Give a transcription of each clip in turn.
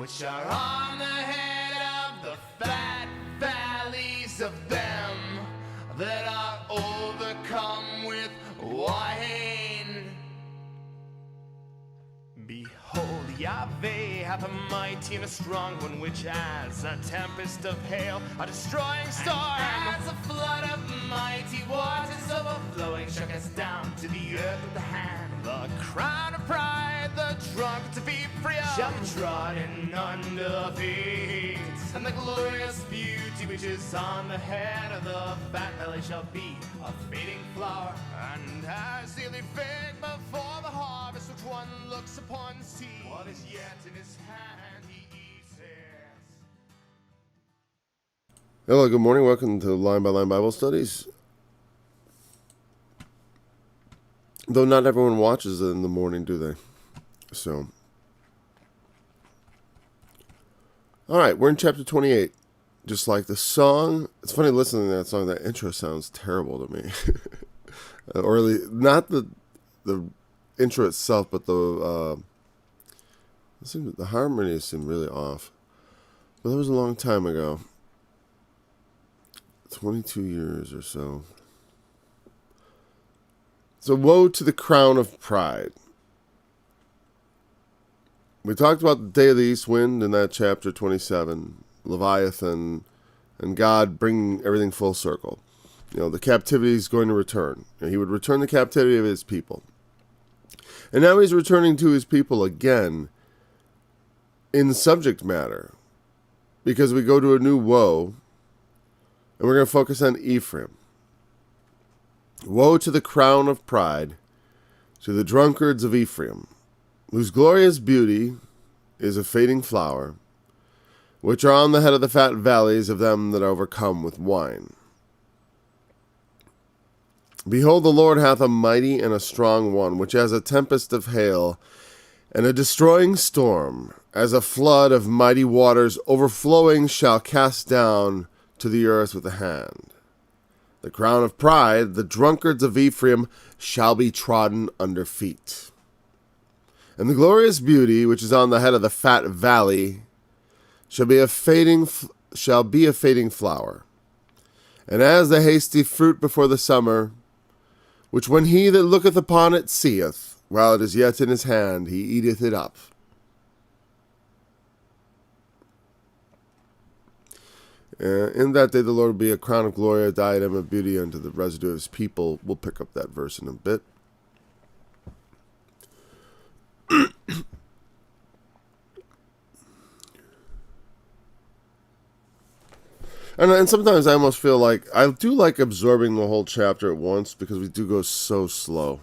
which are on the head of the fat valleys of them that are overcome with wine. Behold, Yahweh hath a mighty and a strong one, which as a tempest of hail, a destroying storm, and as a flood of mighty waters overflowing, shook us down to the earth with the hand. The crown of pride, the drunkards of Ephraim, shall be trodden under feet, and the glorious beauty which is on the head of the fat valley shall be a fading flower, and as the fig before the harvest, which one looks upon seed, what is yet in his hand he eats it. Hello, good morning. Welcome to Line by Line Bible Studies. Though not everyone watches it in the morning, do they? So, all right, we're in chapter 28. Just like the song, it's funny listening to that song. That intro sounds terrible to me, or at least not the intro itself, but the harmonies seem really off. But that was a long time ago, 22 years or so. So, woe to the crown of pride. We talked about the day of the east wind in that chapter 27, Leviathan, and God bringing everything full circle. You know, the captivity is going to return. And he would return the captivity of his people. And now he's returning to his people again in subject matter, because we go to a new woe, and we're going to focus on Ephraim. Woe to the crown of pride, to the drunkards of Ephraim, whose glorious beauty is a fading flower, which are on the head of the fat valleys of them that are overcome with wine. Behold, the Lord hath a mighty and a strong one, which as a tempest of hail, and a destroying storm, as a flood of mighty waters overflowing, shall cast down to the earth with a hand. The crown of pride, the drunkards of Ephraim, shall be trodden under feet. And the glorious beauty, which is on the head of the fat valley, shall be a fading flower. And as the hasty fruit before the summer, which when he that looketh upon it seeth, while it is yet in his hand, he eateth it up. In that day the Lord will be a crown of glory, a diadem of beauty unto the residue of his people. We'll pick up that verse in a bit. And sometimes I almost feel like I do like absorbing the whole chapter at once, because we do go so slow.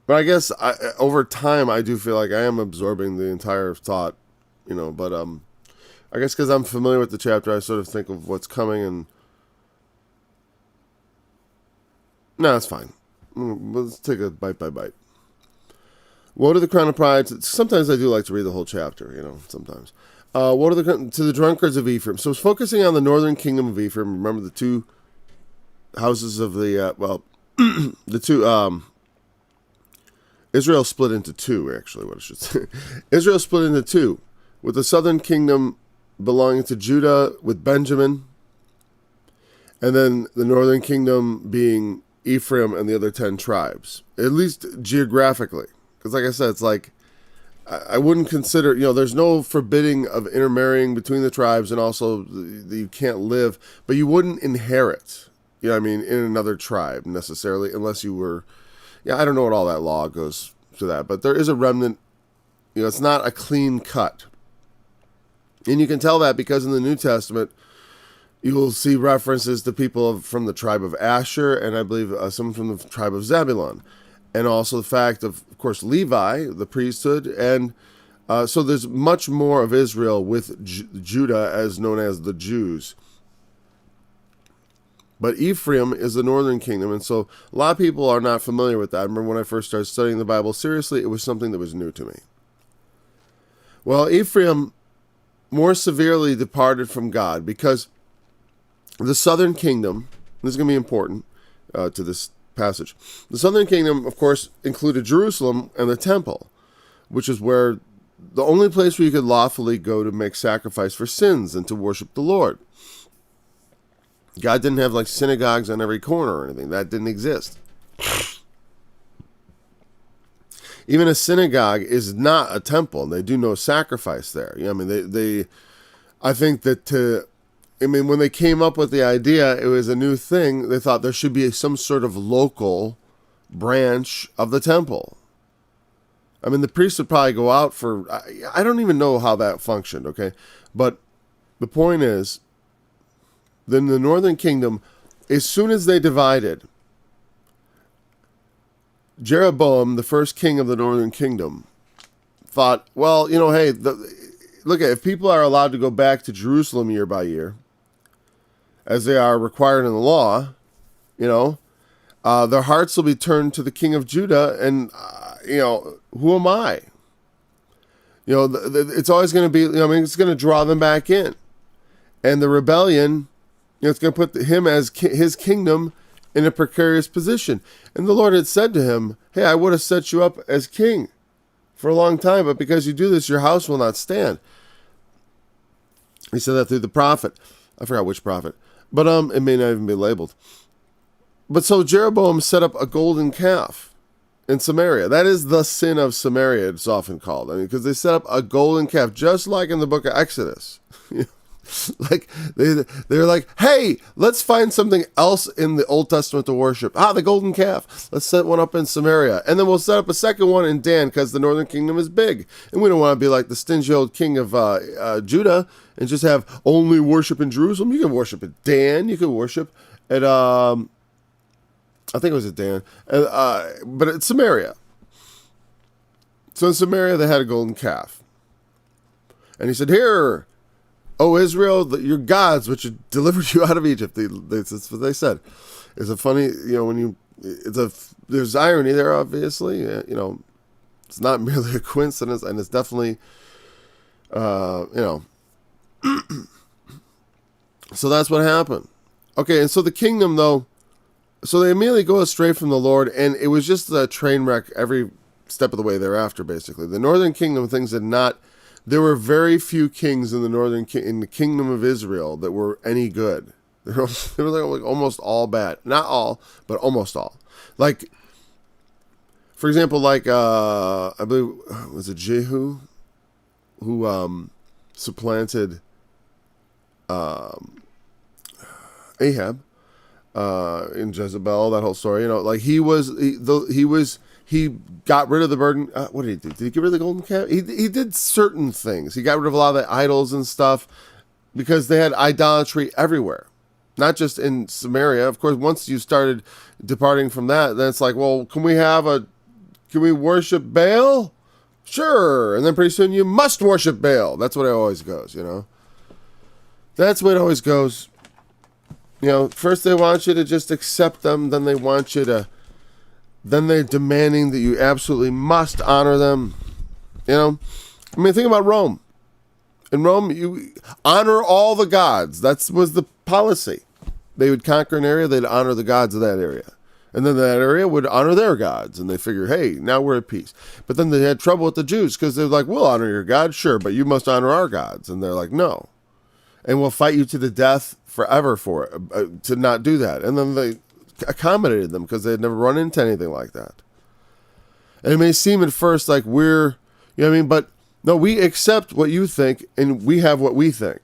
But I guess over time I do feel like I am absorbing the entire thought, but I guess because I'm familiar with the chapter, I sort of think of what's coming, and no, it's fine. Let's take it bite by bite. Woe to the crown of pride. Sometimes I do like to read the whole chapter, sometimes. Woe to the drunkards of Ephraim. So it's focusing on the northern kingdom of Ephraim. Remember the two houses of the Israel split into two, actually, what I should say. Israel split into two, with the southern kingdom belonging to Judah with Benjamin, and then the northern kingdom being Ephraim and the other 10 tribes, at least geographically. Because like I said, it's like, I wouldn't consider, there's no forbidding of intermarrying between the tribes, and also you can't live, but you wouldn't inherit, in another tribe necessarily, unless you were, I don't know what all that law goes to that, but there is a remnant, it's not a clean cut. And you can tell that because in the New Testament, you will see references to people from the tribe of Asher, and I believe some from the tribe of Zebulun. And also the fact of course, Levi, the priesthood. And so there's much more of Israel with Judah, as known as the Jews. But Ephraim is the northern kingdom, and so a lot of people are not familiar with that. I remember when I first started studying the Bible seriously, it was something that was new to me. Well, Ephraim more severely departed from God, because the southern kingdom, this is going to be important to this passage, the southern kingdom, of course, included Jerusalem and the temple, which is where the only place where you could lawfully go to make sacrifice for sins and to worship the Lord. God didn't have like synagogues on every corner or anything. That didn't exist. Even a synagogue is not a temple. They do no sacrifice there. I mean, I think that when they came up with the idea, it was a new thing. They thought there should be some sort of local branch of the temple. I mean, the priest would probably go out for, I don't even know how that functioned, okay? But the point is, then the northern kingdom, as soon as they divided, Jeroboam, the first king of the northern kingdom, thought, well, hey, look, if people are allowed to go back to Jerusalem year by year, as they are required in the law, their hearts will be turned to the king of Judah, and, who am I? It's always going to be, it's going to draw them back in. And the rebellion, it's going to put him as his kingdom in a precarious position. And the Lord had said to him, hey, I would have set you up as king for a long time, but because you do this, your house will not stand. He said that through the prophet. I forgot which prophet, but it may not even be labeled. But so Jeroboam set up a golden calf in Samaria. That is the sin of Samaria, it's often called. I mean, because they set up a golden calf, just like in the book of Exodus. Like they're like, hey, let's find something else in the Old Testament to worship. The golden calf. Let's set one up in Samaria, and then we'll set up a second one in Dan, because the northern kingdom is big, and we don't want to be like the stingy old king of Judah and just have only worship in Jerusalem. You can worship at Dan. You can worship at I think it was at Dan, but at Samaria. So in Samaria they had a golden calf, and he said, "Here, O Israel, your gods, which delivered you out of Egypt." That's what they said. It's a funny, there's irony there, obviously. It's not merely a coincidence, and it's definitely, So that's what happened. Okay, and so the kingdom, though, so they immediately go astray from the Lord, and it was just a train wreck every step of the way thereafter, basically. The northern kingdom, things had not. There were very few kings in the kingdom of Israel that were any good. They were like almost all bad. Not all, but almost all. Like, for example, I believe, was it Jehu who supplanted Ahab in Jezebel, that whole story. He got rid of the burden. What did he do? Did he get rid of the golden calf? He did certain things. He got rid of a lot of the idols and stuff because they had idolatry everywhere, not just in Samaria. Of course, once you started departing from that, then it's like, well, can we worship Baal? Sure. And then pretty soon you must worship Baal. That's what it always goes, That's the way it always goes. First they want you to just accept them, then they want you to. Then they're demanding that you absolutely must honor them. Think about Rome. In Rome, you honor all the gods. That was the policy. They would conquer an area, they'd honor the gods of that area. And then that area would honor their gods. And they figure, hey, now we're at peace. But then they had trouble with the Jews because they're like, we'll honor your God, sure, but you must honor our gods. And they're like, no. And we'll fight you to the death forever for it, to not do that. And then they accommodated them because they had never run into anything like that. And it may seem at first like we're, but no, we accept what you think and we have what we think.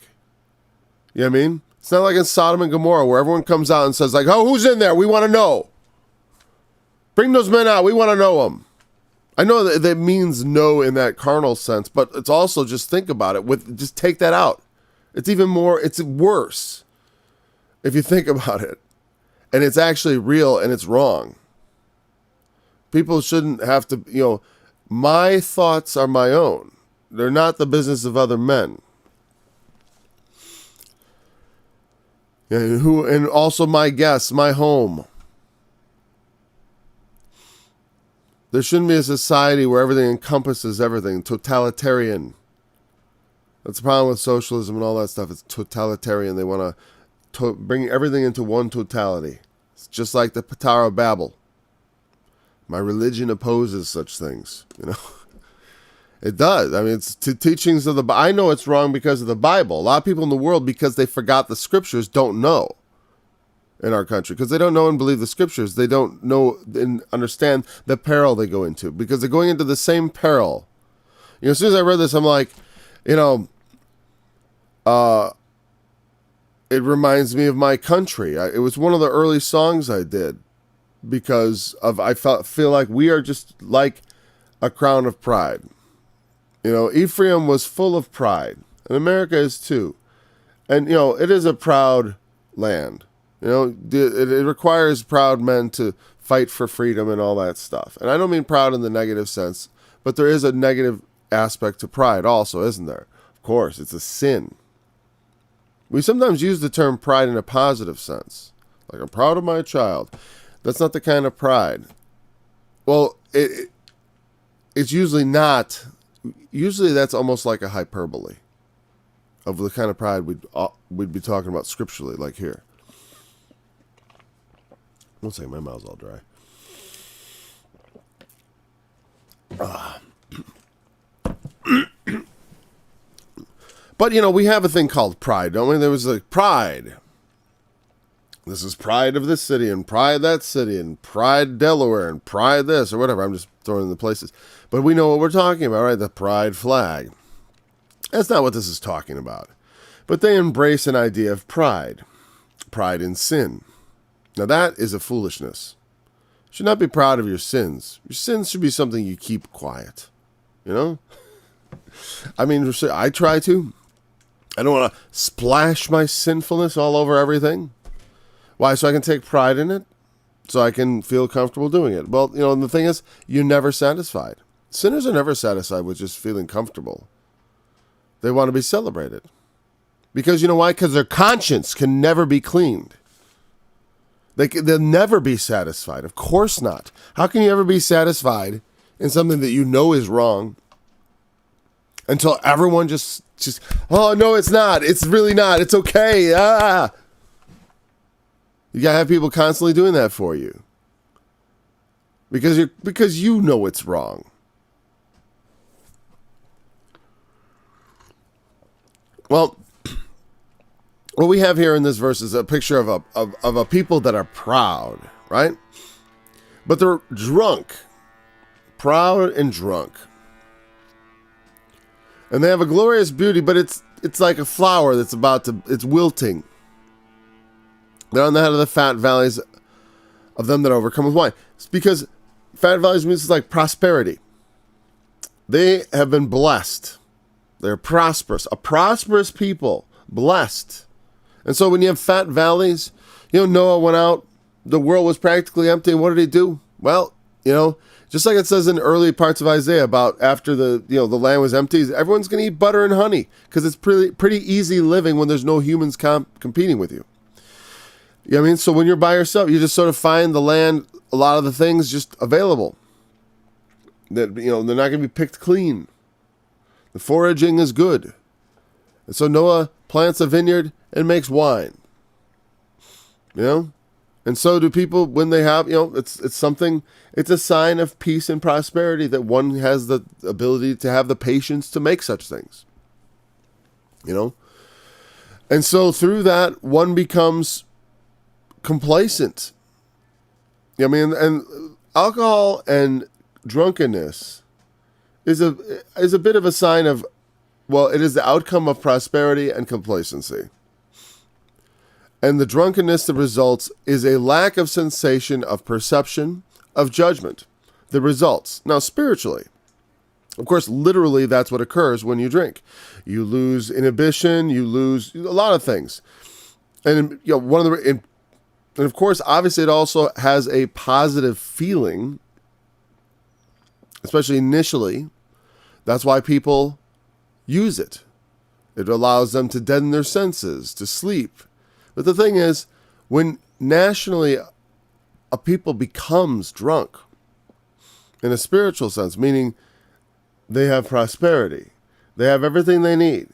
You know what I mean? It's not like in Sodom and Gomorrah where everyone comes out and says like, oh, who's in there? We want to know. Bring those men out. We want to know them. I know that means no in that carnal sense, but it's also just think about it. Just take that out. It's even more, it's worse if you think about it. And it's actually real and it's wrong. People shouldn't have to, my thoughts are my own. They're not the business of other men. And also my guests, my home. There shouldn't be a society where everything encompasses everything. Totalitarian. That's the problem with socialism and all that stuff. It's totalitarian. They want to bring everything into one totality. It's just like the Tower of Babel. My religion opposes such things, It does. I mean, it's to teachings of the. I know it's wrong because of the Bible. A lot of people in the world, because they forgot the scriptures, don't know in our country because they don't know and believe the scriptures. They don't know and understand the peril they go into because they're going into the same peril. You know, as soon as I read this, I'm like, you know, it reminds me of my country. It was one of the early songs I did because of feel like we are just like a crown of pride. You know, Ephraim was full of pride, and America is too. And, you know, it is a proud land. You know, it requires proud men to fight for freedom and all that stuff. And I don't mean proud in the negative sense, but there is a negative aspect to pride also, isn't there? Of course, it's a sin. We sometimes use the term pride in a positive sense. Like, I'm proud of my child. That's not the kind of pride. Well, it's usually not. Usually that's almost like a hyperbole of the kind of pride we'd be talking about scripturally, like here. One second, my mouth's all dry. But, you know, we have a thing called pride, don't we? There was like pride. This is pride of this city and pride that city and pride Delaware and pride this or whatever. I'm just throwing in the places. But we know what we're talking about, right? The pride flag. That's not what this is talking about. But they embrace an idea of pride. Pride in sin. Now that is a foolishness. You should not be proud of your sins. Your sins should be something you keep quiet. You know? I mean, I try to. I don't want to splash my sinfulness all over everything. Why? So I can take pride in it? So I can feel comfortable doing it? Well, you know, and the thing is, you're never satisfied. Sinners are never satisfied with just feeling comfortable. They want to be celebrated. Because you know why? Because their conscience can never be cleaned. They'll never be satisfied. Of course not. How can you ever be satisfied in something that you know is wrong until everyone just oh, no, it's not. It's really not. It's okay. You got to have people constantly doing that for you. Because you know it's wrong. Well, what we have here in this verse is a picture of a people that are proud, right? But they're drunk. Proud and drunk. And they have a glorious beauty, but it's like a flower that's it's wilting. They're on the head of the fat valleys of them that overcome with wine. It's because fat valleys means it's like prosperity. They have been blessed. They're prosperous. A prosperous people. Blessed. And so when you have fat valleys, you know, Noah went out, the world was practically empty, and what did he do? Well, you know, just like it says in early parts of Isaiah about after the land was empty, everyone's going to eat butter and honey because it's pretty easy living when there's no humans competing with you. You know what I mean? So when you're by yourself, you just sort of find the land, a lot of the things just available. That, you know, they're not going to be picked clean. The foraging is good. And so Noah plants a vineyard and makes wine. You know? And so do people when they have, you know, it's something, it's a sign of peace and prosperity that one has the ability to have the patience to make such things. You know? And so through that, one becomes complacent. I mean, and alcohol and drunkenness is a bit of a sign of, well, it is the outcome of prosperity and complacency. And the drunkenness that results is a lack of sensation of perception, of judgment. The results. Now, spiritually, of course, literally, that's what occurs when you drink. You lose inhibition. You lose a lot of things. And you know, and of course, obviously, it also has a positive feeling, especially initially. That's why people use it. It allows them to deaden their senses, to sleep. But the thing is, when nationally a people becomes drunk, in a spiritual sense, meaning they have prosperity, they have everything they need,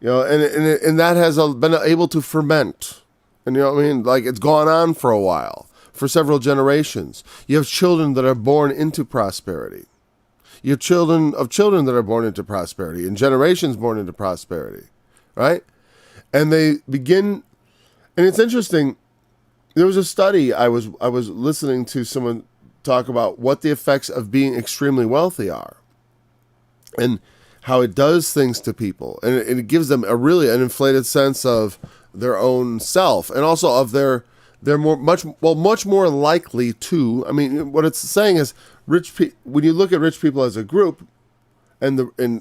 you know, and that has been able to ferment, and you know what I mean, like it's gone on for a while, for several generations. You have children that are born into prosperity. You have children of children that are born into prosperity and generations born into prosperity, right? And they begin, and it's interesting. There was a study I was listening to someone talk about what the effects of being extremely wealthy are, and how it does things to people, and it gives them an inflated sense of their own self, and also of they're much more likely to. I mean, what it's saying is when you look at rich people as a group, and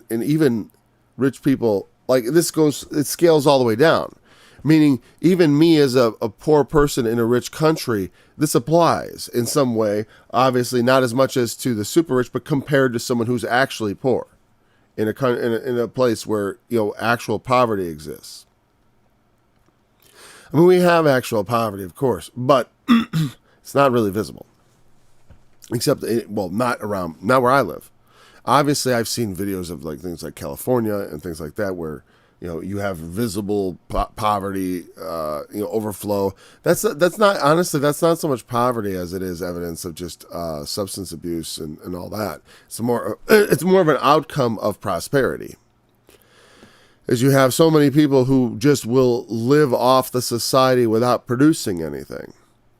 even rich people, like it scales all the way down. Meaning, even me as a poor person in a rich country, this applies in some way. Obviously, not as much as to the super rich, but compared to someone who's actually poor in a place where actual poverty exists. I mean, we have actual poverty, of course, but it's not really visible, except not where I live. Obviously, I've seen videos of things like California and things like that where you have visible poverty, overflow. That's not so much poverty as it is evidence of just substance abuse and all that. It's more of an outcome of prosperity. As you have so many people who just will live off the society without producing anything.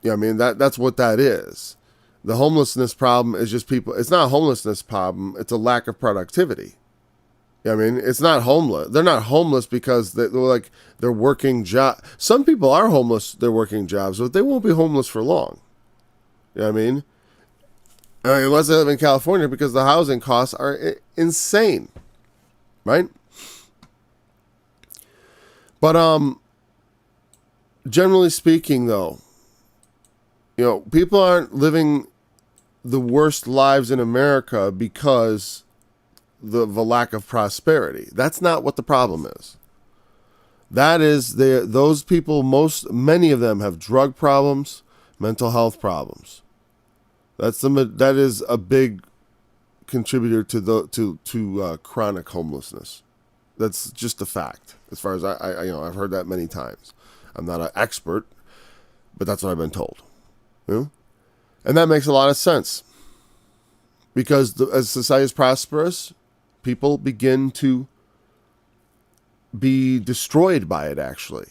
I mean, that's what that is. The homelessness problem is just people. It's not a homelessness problem. It's a lack of productivity. I mean, it's not homeless. They're not homeless because they're working job. Some people are homeless. They're working jobs, but they won't be homeless for long. You know what I mean? Unless they live in California, because the housing costs are insane, right? But generally speaking, though, people aren't living the worst lives in America because the lack of prosperity. That's not what the problem is. That is, those people, many of them have drug problems, mental health problems. That is a big contributor to chronic homelessness. That's just a fact. As far as I've heard that many times. I'm not an expert, but that's what I've been told. And that makes a lot of sense, because as society is prosperous, people begin to be destroyed by it, actually,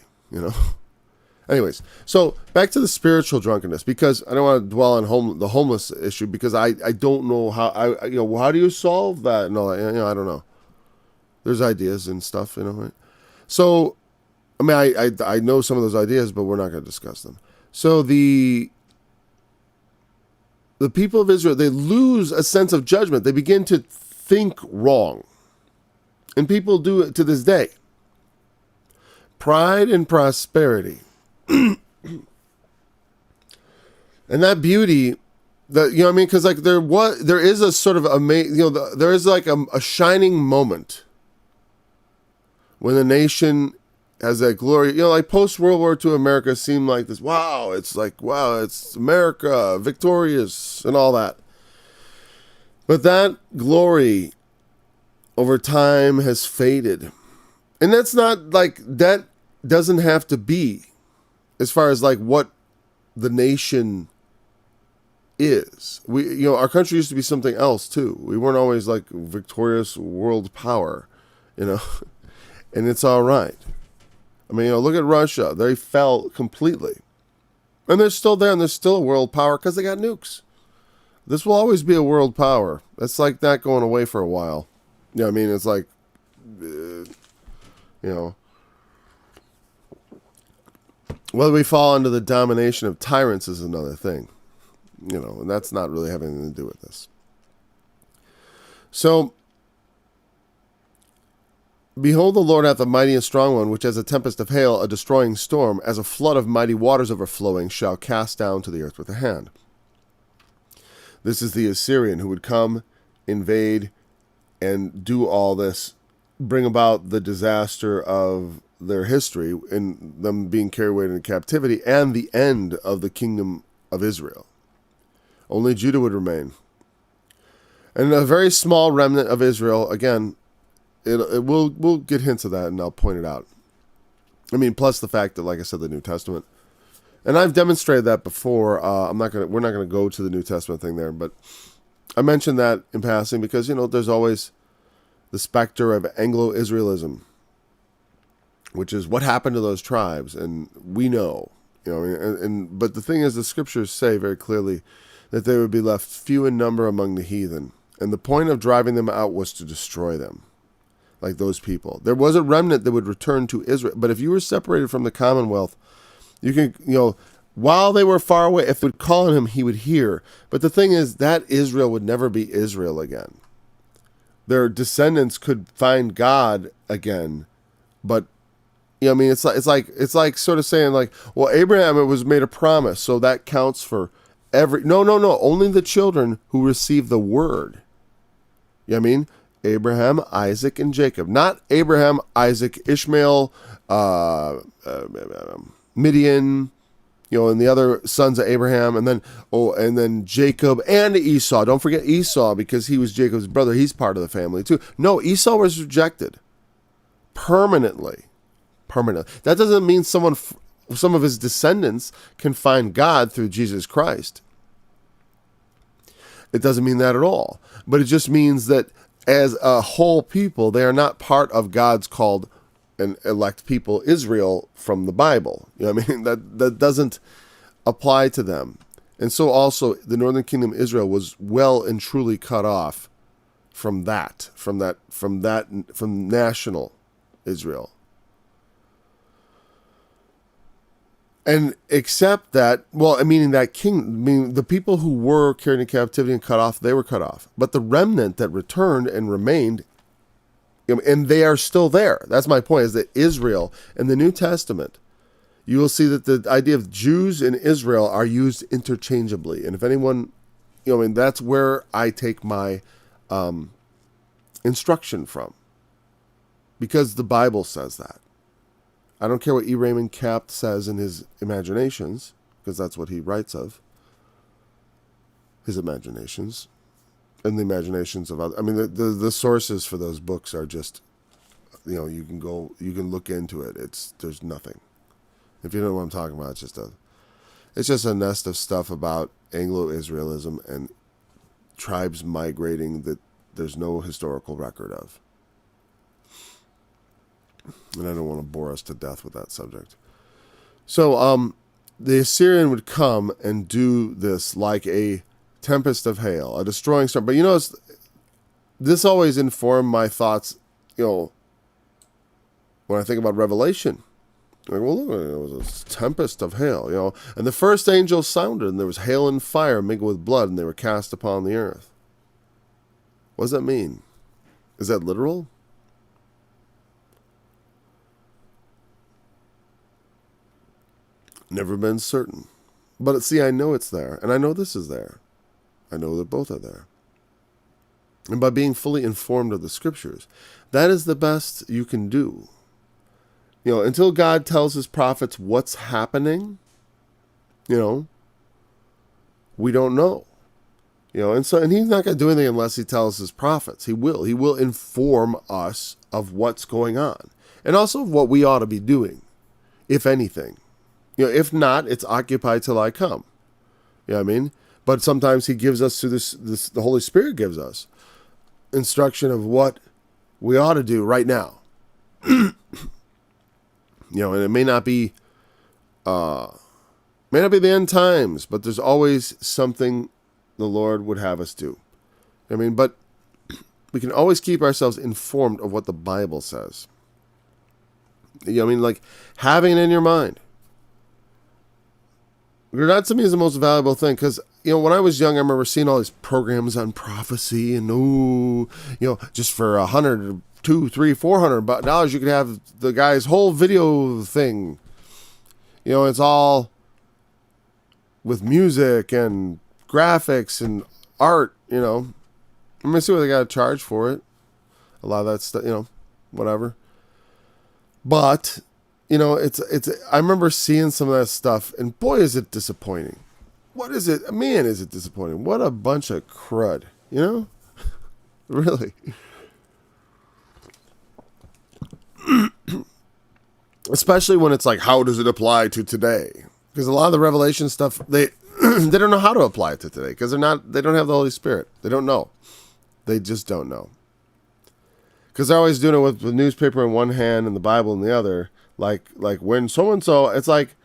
Anyways, so back to the spiritual drunkenness, because I don't want to dwell on the homeless issue, because I don't know how, how do you solve that? No, I don't know. There's ideas and stuff, right? So, I mean, I know some of those ideas, but we're not going to discuss them. So the people of Israel, they lose a sense of judgment. They begin to think wrong. And people do it to this day. Pride and prosperity. And that beauty, because there is a sort of there is a shining moment when the nation has that glory. Like post World War II America seemed like this. Wow, it's America, victorious and all that. But that glory over time has faded. And that's not that doesn't have to be, as far as what the nation is. Our country used to be something else too. We weren't always victorious world power, and it's all right. I mean, look at Russia. They fell completely. And they're still there, and they're still a world power because they got nukes. This will always be a world power. That's not going away for a while. I mean, it's whether we fall under the domination of tyrants is another thing. And that's not really having anything to do with this. So, behold, the Lord hath a mighty and strong one, which as a tempest of hail, a destroying storm, as a flood of mighty waters overflowing, shall cast down to the earth with a hand. This is the Assyrian who would come, invade, and do all this, bring about the disaster of their history, in them being carried away into captivity, and the end of the kingdom of Israel. Only Judah would remain. And a very small remnant of Israel, again, we'll get hints of that, and I'll point it out. I mean, plus the fact that, like I said, the New Testament, and I've demonstrated that before. We're not gonna go to the New Testament thing there, but I mentioned that in passing because, there's always the specter of Anglo-Israelism, which is what happened to those tribes, and we know, but the thing is, the scriptures say very clearly that they would be left few in number among the heathen, and the point of driving them out was to destroy them, like those people. There was a remnant that would return to Israel, but if you were separated from the commonwealth, you can, while they were far away, if they would call on him, he would hear. But the thing is, that Israel would never be Israel again. Their descendants could find God again, but it's like sort of saying like, well, Abraham, it was made a promise, so that counts for every. No, only the children who receive the word. You know what I mean? Abraham, Isaac, and Jacob, not Abraham, Isaac, Ishmael, Midian, and the other sons of Abraham, and then Jacob and Esau. Don't forget Esau, because he was Jacob's brother. He's part of the family too. No, Esau was rejected permanently. That doesn't mean some of his descendants can find God through Jesus Christ. It doesn't mean that at all. But it just means that as a whole people, they are not part of God's called and elect people, Israel, from the Bible. That doesn't apply to them. And so also the northern kingdom Israel was well and truly cut off from national Israel. And except that, meaning the people who were carried in captivity and cut off, they were cut off. But the remnant that returned and remained, and they are still there. That's my point, is that Israel in the New Testament, you will see that the idea of Jews and Israel are used interchangeably. And if anyone, that's where I take my instruction from. Because the Bible says that. I don't care what E. Raymond Capt says in his imaginations, because that's what he writes of. His imaginations. And the imaginations of others. The sources for those books are just, you can look into it. There's nothing. If you know what I'm talking about, it's just a nest of stuff about Anglo-Israelism and tribes migrating that there's no historical record of. And I don't want to bore us to death with that subject. So, the Assyrian would come and do this like a tempest of hail, a destroying storm. But this always informed my thoughts, when I think about Revelation. Like, well, look, it was a tempest of hail, And the first angel sounded, and there was hail and fire mingled with blood, and they were cast upon the earth. What does that mean? Is that literal? Never been certain. But see, I know it's there, and I know this is there. I know that both are there. And by being fully informed of the scriptures, that is the best you can do. Until God tells his prophets what's happening, we don't know. And he's not going to do anything unless he tells his prophets. He will inform us of what's going on. And also of what we ought to be doing, if anything. If not, it's occupy till I come. You know what I mean? But sometimes he gives us through this, the Holy Spirit gives us instruction of what we ought to do right now. And it may not be the end times, but there's always something the Lord would have us do. But we can always keep ourselves informed of what the Bible says. Like having it in your mind. That to me is the most valuable thing, because when I was young, I remember seeing all these programs on prophecy, and just for $100, $200, $300, $400 you could have the guy's whole video thing. It's all with music and graphics and art. I'm gonna see what they got to charge for it. A lot of that stuff, whatever. But it's. I remember seeing some of that stuff, and boy, is it disappointing. What is it? Man, is it disappointing. What a bunch of crud, Really. Especially when it's like, how does it apply to today? Because a lot of the Revelation stuff, they they don't know how to apply it to today because they don't have the Holy Spirit. They don't know. They just don't know. Because they're always doing it with the newspaper in one hand and the Bible in the other. Like when so-and-so, it's like,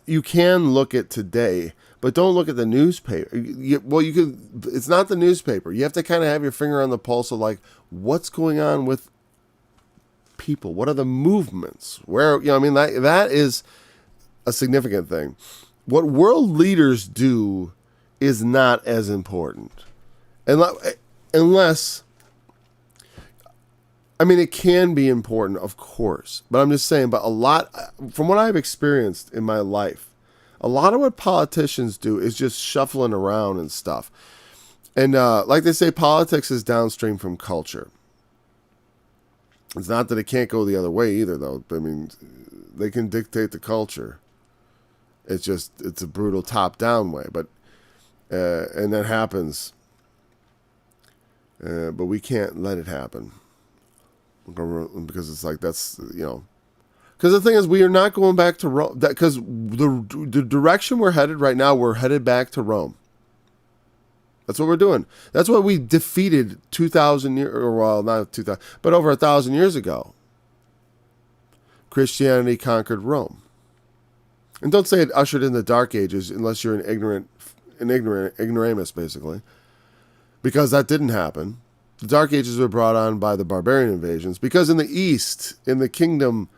you can look at today, but don't look at the newspaper. You could. It's not the newspaper. You have to kind of have your finger on the pulse of like, what's going on with people? What are the movements? Where, that is a significant thing. What world leaders do is not as important. Unless, it can be important, of course. But I'm just saying, from what I've experienced in my life, a lot of what politicians do is just shuffling around and stuff. And like they say, politics is downstream from culture. It's not that it can't go the other way either, though. They can dictate the culture. It's a brutal top-down way. But and that happens. But we can't let it happen. Because it's like, that's, Because the thing is, we are not going back to Rome. Because the direction we're headed right now, we're headed back to Rome. That's what we're doing. That's what we defeated 2,000 years, or well, not 2,000, but over 1,000 years ago. Christianity conquered Rome. And don't say it ushered in the Dark Ages unless you're an ignoramus, basically. Because that didn't happen. The Dark Ages were brought on by the barbarian invasions. Because in the East, in the kingdom,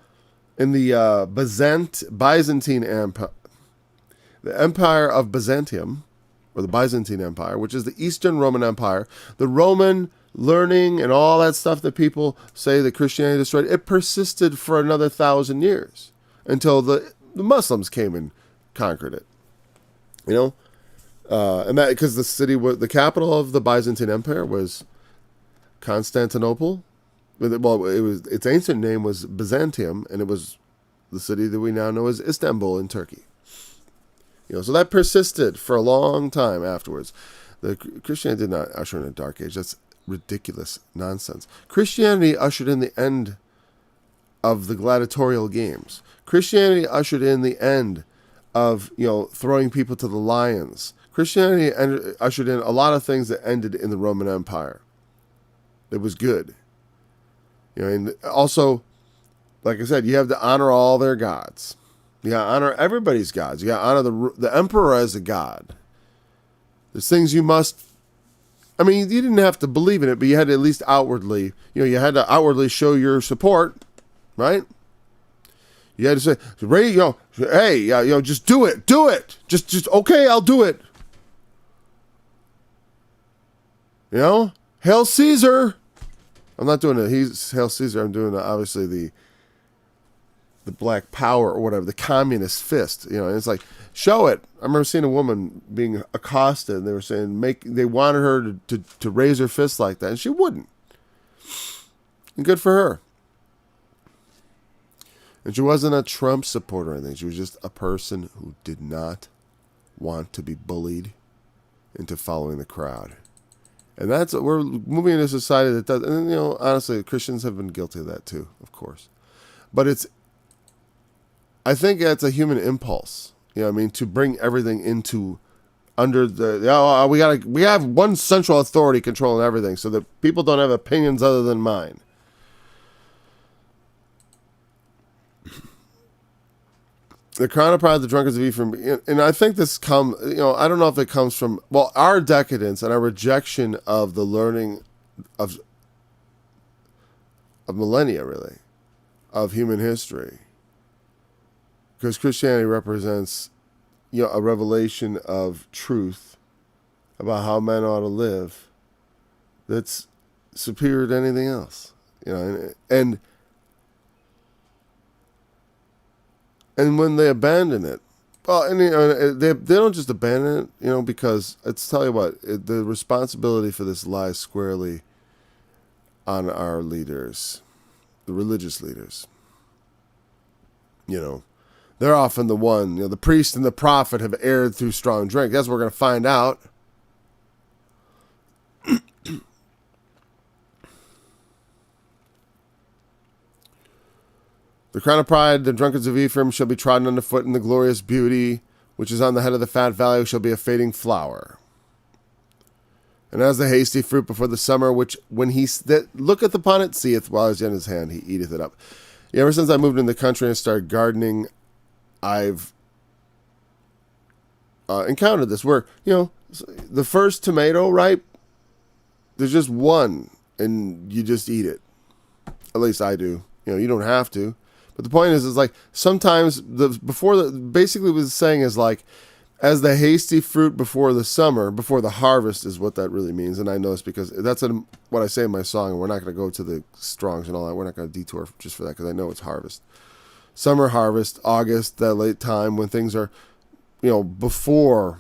in the Byzantine Empire, the Empire of Byzantium, or the Byzantine Empire, which is the Eastern Roman Empire, the Roman learning and all that stuff that people say that Christianity destroyed, it persisted for another 1,000 years until the Muslims came and conquered it. And that because the capital of the Byzantine Empire was Constantinople. Well, its ancient name was Byzantium, and it was the city that we now know as Istanbul in Turkey. So that persisted for a long time afterwards. The Christianity did not usher in a dark age. That's ridiculous nonsense. Christianity ushered in the end of the gladiatorial games. Christianity ushered in the end of throwing people to the lions. Christianity ushered in a lot of things that ended in the Roman Empire. It was good. And also, like I said, you have to honor all their gods. You got to honor everybody's gods. You got to honor the emperor as a god. There's things you must... you didn't have to believe in it, but you had to at least outwardly... you had to outwardly show your support, right? You had to say, hey, just do it. Do it. Just okay, I'll do it. Hail Caesar. I'm not doing it. He's Hail Caesar. I'm doing obviously the Black Power or whatever, the communist fist. And it's like, show it. I remember seeing a woman being accosted, and they were saying they wanted her to raise her fist like that, and she wouldn't. And good for her. And she wasn't a Trump supporter or anything. She was just a person who did not want to be bullied into following the crowd. And we're moving into a society that does, and honestly, Christians have been guilty of that too, of course. But I think that's a human impulse, to bring everything into under we have one central authority controlling everything so that people don't have opinions other than mine. The crown of pride of the drunkards of Ephraim, and I think this I don't know if it comes from, our decadence and our rejection of the learning of millennia, really, of human history. Because Christianity represents, a revelation of truth about how men ought to live that's superior to anything else. And when they abandon it, they don't just abandon it, because tell you what, the responsibility for this lies squarely on our leaders, the religious leaders. They're often the one, the priest and the prophet have erred through strong drink. That's what we're going to find out. The crown of pride, the drunkards of Ephraim, shall be trodden underfoot in the glorious beauty which is on the head of the fat valley, shall be a fading flower. And as the hasty fruit before the summer, which when he looketh upon it, seeth while it is in his hand, he eateth it up. Yeah, ever since I moved in the country and started gardening, I've encountered this where, the first tomato ripe, there's just one, and you just eat it. At least I do. You don't have to. But the point is like, sometimes, basically what it's saying is like, as the hasty fruit before the summer, before the harvest is what that really means. And I know this because that's what I say in my song, and we're not going to go to the Strongs and all that. We're not going to detour just for that because I know it's harvest. Summer harvest, August, that late time when things are, before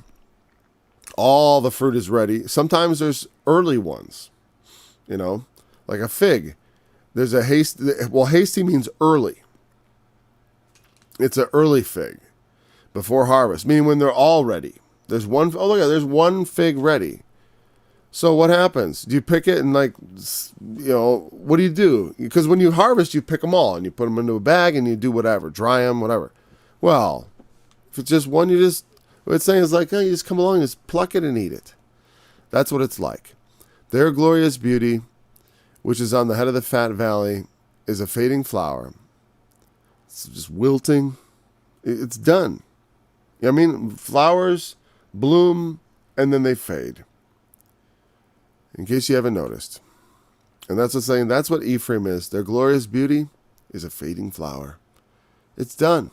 all the fruit is ready. Sometimes there's early ones, like a fig. There's a hasty means early. It's an early fig before harvest, meaning when they're all ready. There's one fig ready. So what happens? Do you pick it and what do you do? Because when you harvest, you pick them all and you put them into a bag and you do whatever, dry them, whatever. Well, if it's just one, what it's saying is you just come along and just pluck it and eat it. That's what it's like. Their glorious beauty, which is on the head of the fat valley, is a fading flower. It's just wilting. It's done. Flowers bloom and then they fade. In case you haven't noticed. And that's what's saying. That's what Ephraim is. Their glorious beauty is a fading flower. It's done.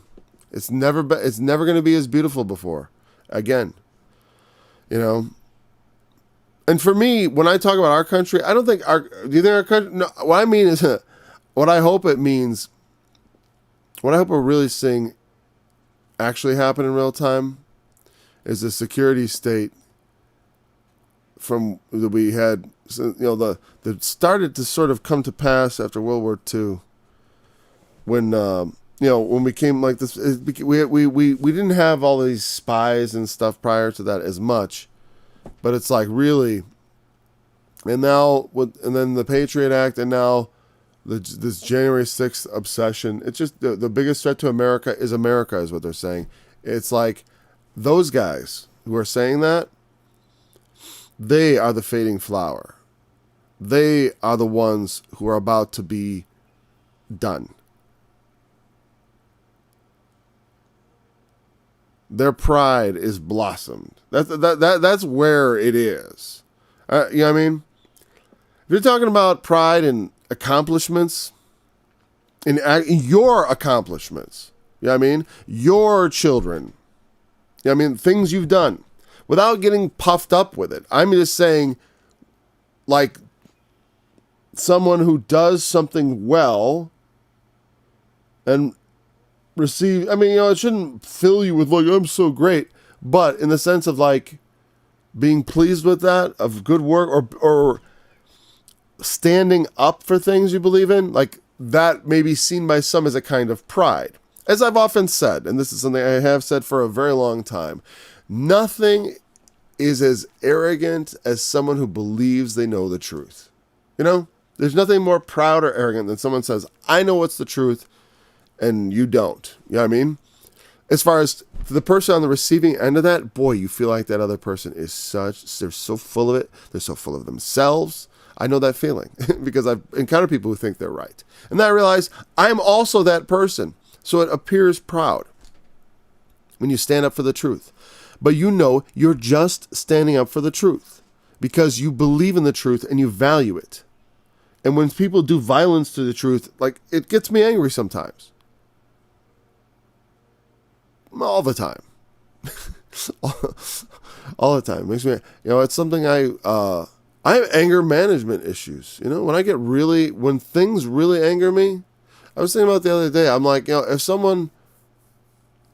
It's never going to be as beautiful before. Again. And for me, when I talk about our country, I don't think do you think our country? No, what I mean is, what I hope it means, what I hope we're really seeing actually happen in real time is the security state from that we had, that started to sort of come to pass after World War II, when when we came like this, we didn't have all these spies and stuff prior to that as much, but it's like really, and now and then the Patriot Act, and now this January 6th obsession. It's just the biggest threat to America is what they're saying. It's like those guys who are saying that, they are the fading flower. They are the ones who are about to be done. Their pride is blossomed. That's where it is. You know what I mean? If you're talking about pride and accomplishments, in your accomplishments, you know what I mean? Your children, you know what I mean? Things you've done, without getting puffed up with it. I'm just saying, like, someone who does something well and receive, it shouldn't fill you with I'm so great, but in the sense of being pleased with that, of good work, or standing up for things you believe in, that may be seen by some as a kind of pride. As I've often said, and this is something I have said for a very long time, nothing is as arrogant as someone who believes they know the truth. There's nothing more proud or arrogant than someone says, I know what's the truth, and you don't. You know what I mean? As far as the person on the receiving end of that, boy, you feel like that other person they're so full of it. They're so full of themselves. I know that feeling because I've encountered people who think they're right. And then I realize I'm also that person. So it appears proud when you stand up for the truth. But you're just standing up for the truth because you believe in the truth and you value it. And when people do violence to the truth, it gets me angry sometimes. All the time. All the time. It makes me, it's something I have anger management issues. When things really anger me, I was thinking about the other day, I'm like, if someone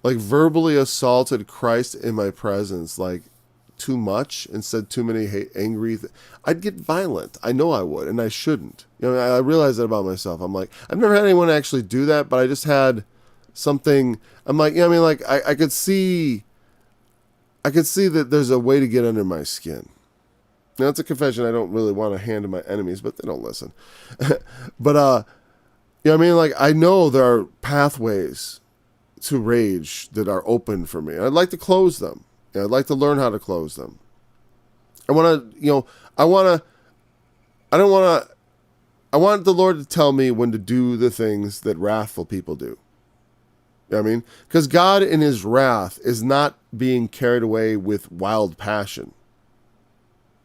verbally assaulted Christ in my presence, too much and said too many angry I'd get violent. I know I would, and I shouldn't. I realize that about myself. I'm like, I've never had anyone actually do that, but I just had something. I'm like, I could see that there's a way to get under my skin. Now, it's a confession I don't really want to hand to my enemies, but they don't listen. But, I know there are pathways to rage that are open for me. I'd like to close them. I'd like to learn how to close them. I want to, I want the Lord to tell me when to do the things that wrathful people do. You know what I mean? Because God in his wrath is not being carried away with wild passion.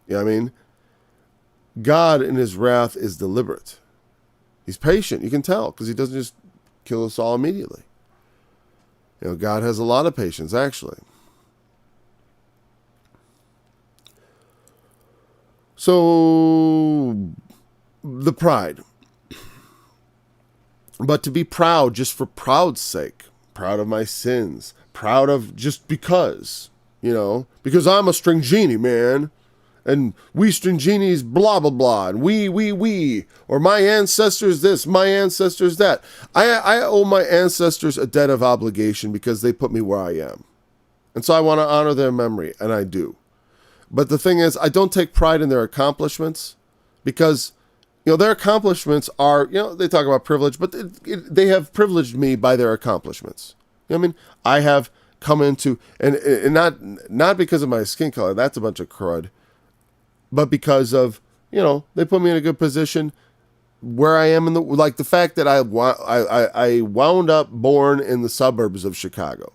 You know what I mean? God in his wrath is deliberate. He's patient. You can tell because he doesn't just kill us all immediately. God has a lot of patience, actually. So, the pride. But to be proud just for proud's sake, proud of my sins, proud of just because, because I'm a Stringini, man, and we Stringinis, blah, blah, blah, and we, or my ancestors this, my ancestors that. I owe my ancestors a debt of obligation because they put me where I am. And so I want to honor their memory, and I do. But the thing is, I don't take pride in their accomplishments because, their accomplishments are, they talk about privilege, but they have privileged me by their accomplishments. You know what I mean? I have come into, and not because of my skin color, that's a bunch of crud, but because of, they put me in a good position where I am the fact that I wound up born in the suburbs of Chicago.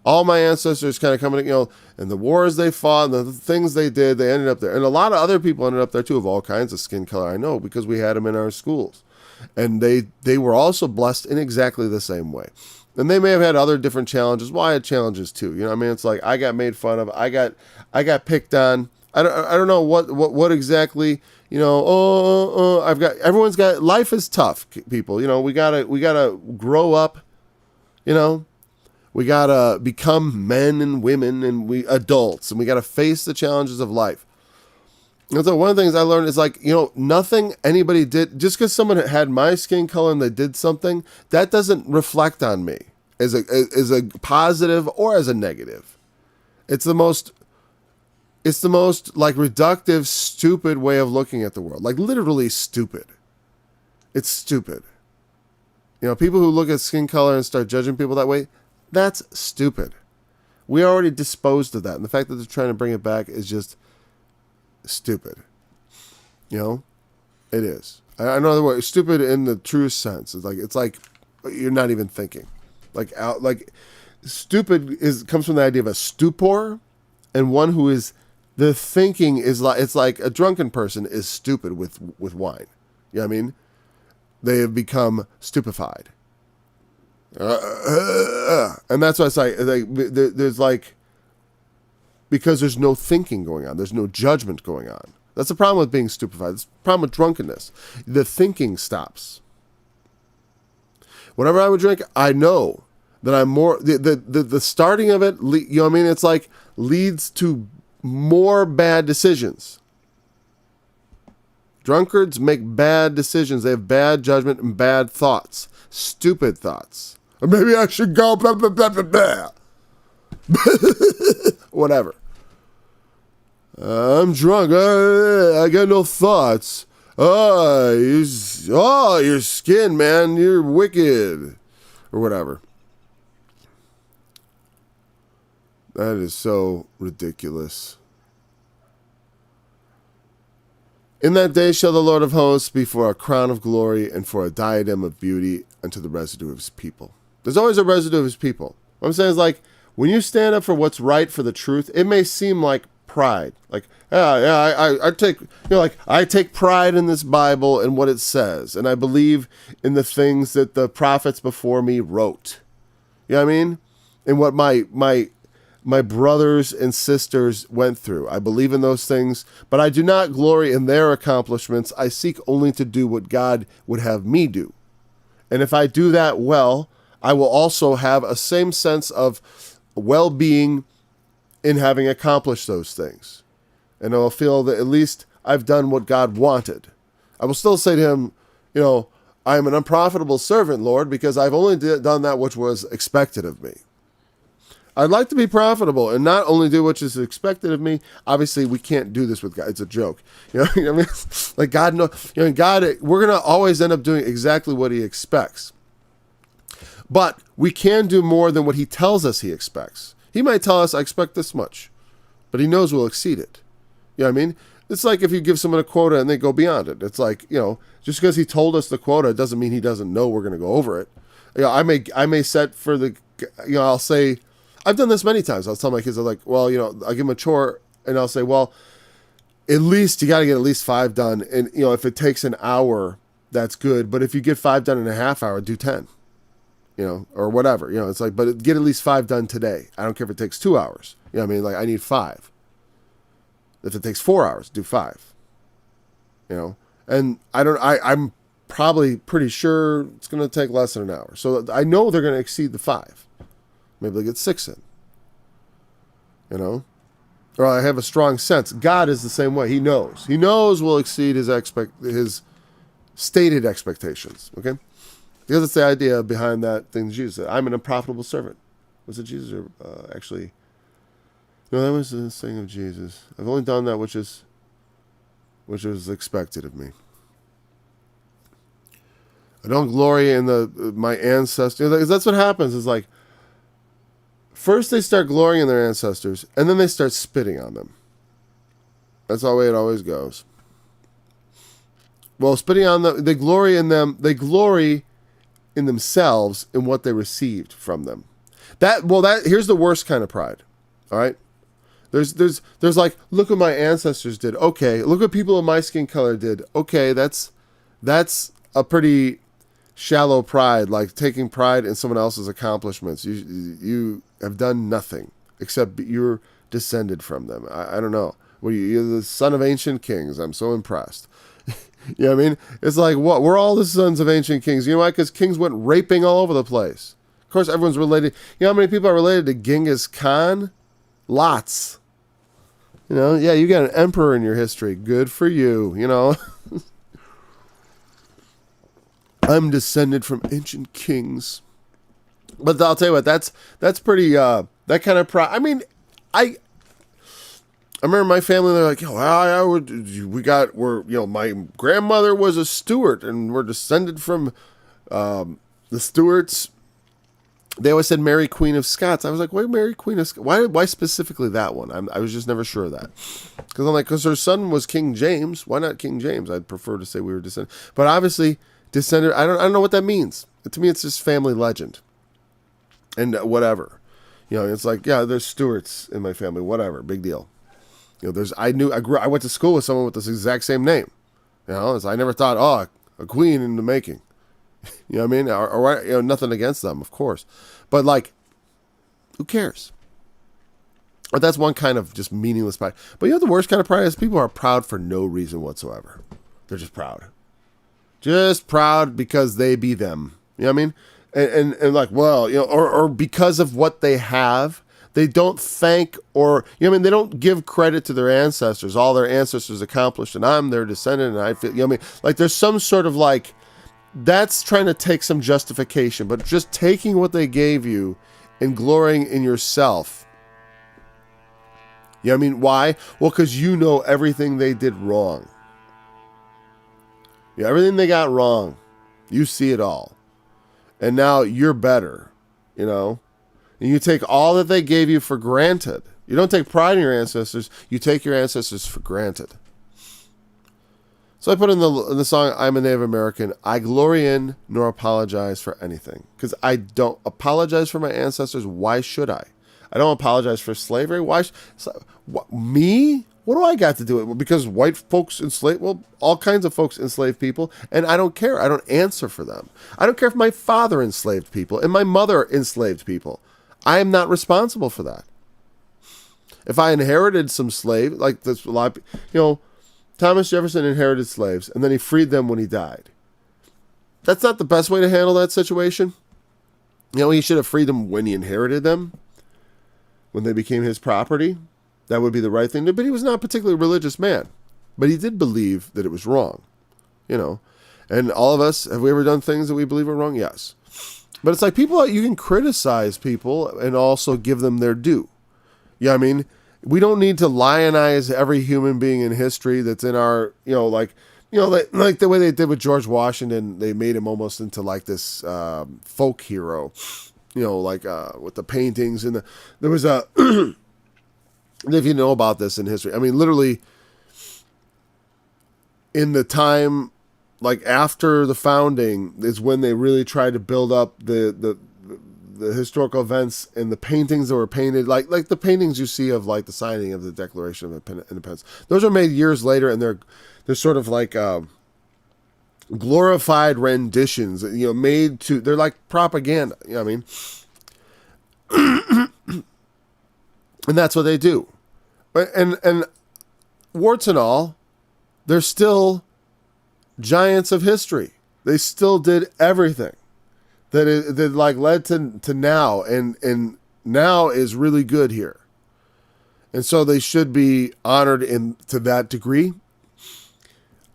All my ancestors kind of coming, and the wars they fought and the things they did, they ended up there. And a lot of other people ended up there too, of all kinds of skin color, I know, because we had them in our schools. And they were also blessed in exactly the same way. And they may have had other different challenges. Well, I had challenges too. It's like I got made fun of. I got picked on. I don't know what exactly, everyone's got, life is tough, people. We gotta grow up, We gotta become men and women and we adults, and we gotta face the challenges of life. And so one of the things I learned is nothing anybody did, just because someone had my skin color and they did something, that doesn't reflect on me as a positive or as a negative. It's the most reductive, stupid way of looking at the world. Literally stupid. It's stupid. People who look at skin color and start judging people that way, that's stupid. We already disposed of that. And the fact that they're trying to bring it back is just stupid. It is. I know the word stupid in the truest sense. It's like you're not even thinking. Stupid comes from the idea of a stupor, and one who is, the thinking is it's like a drunken person is stupid with wine. You know what I mean? They have become stupefied. And that's why I say, there's because there's no thinking going on. There's no judgment going on. That's the problem with being stupefied. That's the problem with drunkenness. The thinking stops. Whenever I would drink, I know that I'm more, the starting of it, it's leads to more bad decisions. Drunkards make bad decisions. They have bad judgment and bad thoughts. Stupid thoughts. Or maybe I should go blah, blah, blah, blah, blah. Whatever. I'm drunk. I got no thoughts. Your skin, man. You're wicked. Or whatever. That is so ridiculous. In that day shall the Lord of hosts be for a crown of glory and for a diadem of beauty unto the residue of his people. There's always a residue of his people. What I'm saying is when you stand up for what's right, for the truth, it may seem like pride. I take pride in this Bible and what it says, and I believe in the things that the prophets before me wrote. You know what I mean? And what my brothers and sisters went through. I believe in those things, but I do not glory in their accomplishments. I seek only to do what God would have me do. And if I do that well, I will also have a same sense of well-being in having accomplished those things. And I will feel that at least I've done what God wanted. I will still say to him, I am an unprofitable servant, Lord, because I've only done that which was expected of me. I'd like to be profitable and not only do what is expected of me. Obviously, we can't do this with God. It's a joke. God, God, we're going to always end up doing exactly what he expects. But we can do more than what he tells us he expects. He might tell us, I expect this much, but he knows we'll exceed it. You know what I mean? It's like if you give someone a quota and they go beyond it. It's like, just because he told us the quota doesn't mean he doesn't know we're going to go over it. I may set for the, I'll say, I've done this many times. I'll tell my kids, I'm like, well, I'll give them a chore and I'll say, well, at least you got to get at least 5 done. And, if it takes an hour, that's good. But if you get 5 done in a half hour, do 10, or whatever. It's like, but get at least 5 done today. I don't care if it takes 2 hours. You know what I mean? Like, I need 5. If it takes 4 hours, do 5. And I'm probably pretty sure it's going to take less than an hour. So I know they're going to exceed the 5. Maybe they'll get 6 in. Or I have a strong sense. God is the same way. He knows. He knows we'll exceed his stated expectations. Okay? Because it's the idea behind that thing Jesus said. I'm an unprofitable servant. Was it Jesus or actually... No, that was the saying of Jesus. I've only done that which was expected of me. I don't glory in my ancestors. Because that's what happens. Is like, first they start glorying in their ancestors, and then they start spitting on them. That's the way it always goes. Well, spitting on them, they glory in them. They glory in themselves in what they received from them. Here's the worst kind of pride. All right. There's like, look what my ancestors did. Okay, look what people of my skin color did. Okay, that's a pretty shallow pride, like taking pride in someone else's accomplishments. You have done nothing except you're descended from them. I don't know. You're the son of ancient kings. I'm so impressed. You know what I mean? It's like, what? We're all the sons of ancient kings. You know why? Because kings went raping all over the place. Of course, everyone's related. You know how many people are related to Genghis Khan? Lots. Yeah, you got an emperor in your history. Good for you, I'm descended from ancient kings. But I'll tell you what, that's pretty, that kind of pride. I mean, I remember my family, they're like, my grandmother was a Stuart, and we're descended from the Stuarts. They always said Mary Queen of Scots. I was like, why Mary Queen of Scots? Why specifically that one? I was just never sure of that. Because I'm like, because her son was King James. Why not King James? I'd prefer to say we were descended. But obviously, descended, I don't know what that means. To me, it's just family legend. And whatever. It's like, yeah, there's Stuarts in my family. Whatever. Big deal. I went to school with someone with this exact same name. I never thought, a queen in the making. You know what I mean? Or nothing against them, of course. But, like, who cares? But that's one kind of just meaningless pride. But the worst kind of pride is people are proud for no reason whatsoever. They're just proud. Just proud because they be them. You know what I mean? And like, well, or because of what they have, they don't thank or, they don't give credit to their ancestors. All their ancestors accomplished, and I'm their descendant, and I feel, like there's some sort of like, that's trying to take some justification, but just taking what they gave you and glorying in yourself. You know what I mean? Why? Well, because everything they did wrong. Everything they got wrong. You see it all. And now you're better, And you take all that they gave you for granted. You don't take pride in your ancestors. You take your ancestors for granted. So I put in the song, I'm a Native American, I glory in nor apologize for anything. Because I don't apologize for my ancestors. Why should I? I don't apologize for slavery. Why? Me? What do I got to do it? Well, because white folks enslaved, all kinds of folks enslaved people, and I don't care. I don't answer for them. I don't care if my father enslaved people and my mother enslaved people. I am not responsible for that. If I inherited some slave, like this, a lot of, Thomas Jefferson inherited slaves, and then he freed them when he died. That's not the best way to handle that situation. He should have freed them when he inherited them, when they became his property. That would be the right thing to do. But he was not a particularly religious man. But he did believe that it was wrong. And all of us, have we ever done things that we believe are wrong? Yes. But it's like people, you can criticize people and also give them their due. You know what I mean? We don't need to lionize every human being in history that's in our, like like the way they did with George Washington, they made him almost into like this folk hero, like with the paintings there was a, if you know about this in history, I mean, literally in the time, like after the founding is when they really tried to build up the historical events and the paintings that were painted, like the paintings you see of like the signing of the Declaration of Independence. Those are made years later, and they're sort of like glorified renditions, made to, they're like propaganda. You know what I mean? And that's what they do. And warts and all, they're still giants of history. They still did everything that like led to now, and now is really good here. And so they should be honored to that degree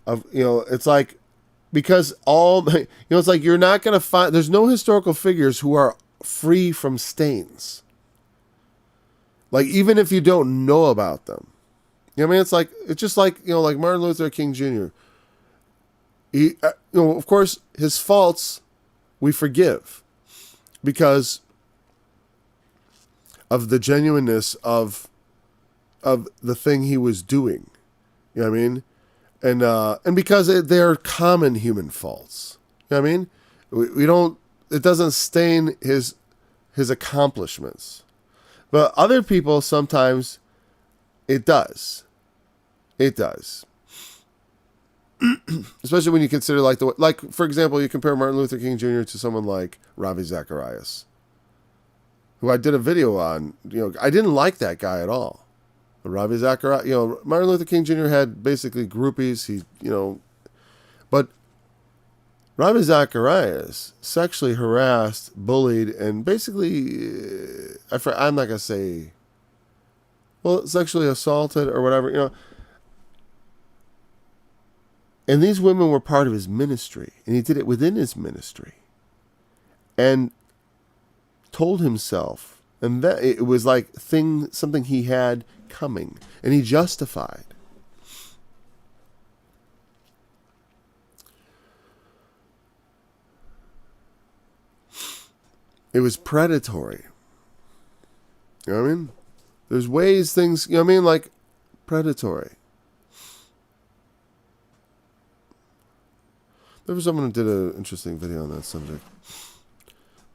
of, it's like, because it's like you're not going to find, there's no historical figures who are free from stains. Like, even if you don't know about them. You know what I mean? It's just like, like Martin Luther King Jr. He, of course, his faults we forgive because of the genuineness of the thing he was doing. You know what I mean? And because they're common human faults. You know what I mean? We don't, it doesn't stain his accomplishments. But other people, sometimes it does. It does. Especially when you consider like for example, you compare Martin Luther King Jr. to someone like Ravi Zacharias, who I did a video on. I didn't like that guy at all. But Ravi Zacharias, Martin Luther King Jr. had basically groupies. But Ravi Zacharias sexually harassed, bullied, and basically, I'm not gonna say, sexually assaulted or whatever. And these women were part of his ministry, and he did it within his ministry, and told himself, and that it was like something he had coming, and he justified. It was predatory. You know what I mean? There's ways things, like predatory. There was someone who did an interesting video on that subject.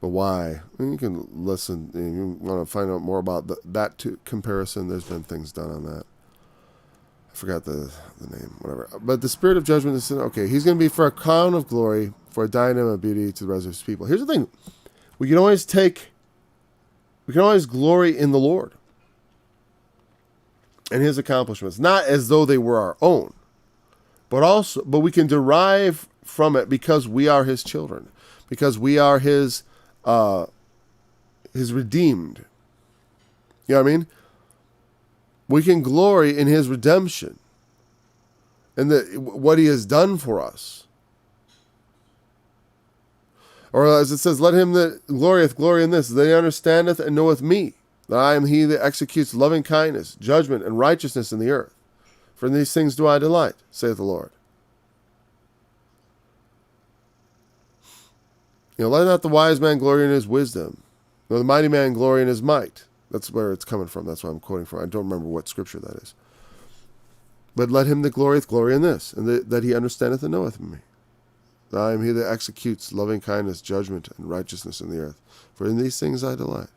But why? You can listen. You want to find out more about that comparison. There's been things done on that. I forgot the name, whatever. But the spirit of judgment is, okay, he's going to be for a crown of glory, for a diadem of beauty to the rest of his people. Here's the thing. We can always glory in the Lord and his accomplishments, not as though they were our own, but we can derive from it because we are his children, because we are his redeemed. You know what I mean? We can glory in his redemption and what he has done for us. Or as it says, let him that glorieth glory in this, that he understandeth and knoweth me, that I am he that executes loving kindness, judgment, and righteousness in the earth. For in these things do I delight, saith the Lord. Let not the wise man glory in his wisdom, nor the mighty man glory in his might. That's where it's coming from. That's what I'm quoting from. I don't remember what scripture that is. But let him that glorieth glory in this, and that he understandeth and knoweth me. That I am he that executes loving kindness, judgment, and righteousness in the earth. For in these things I delight.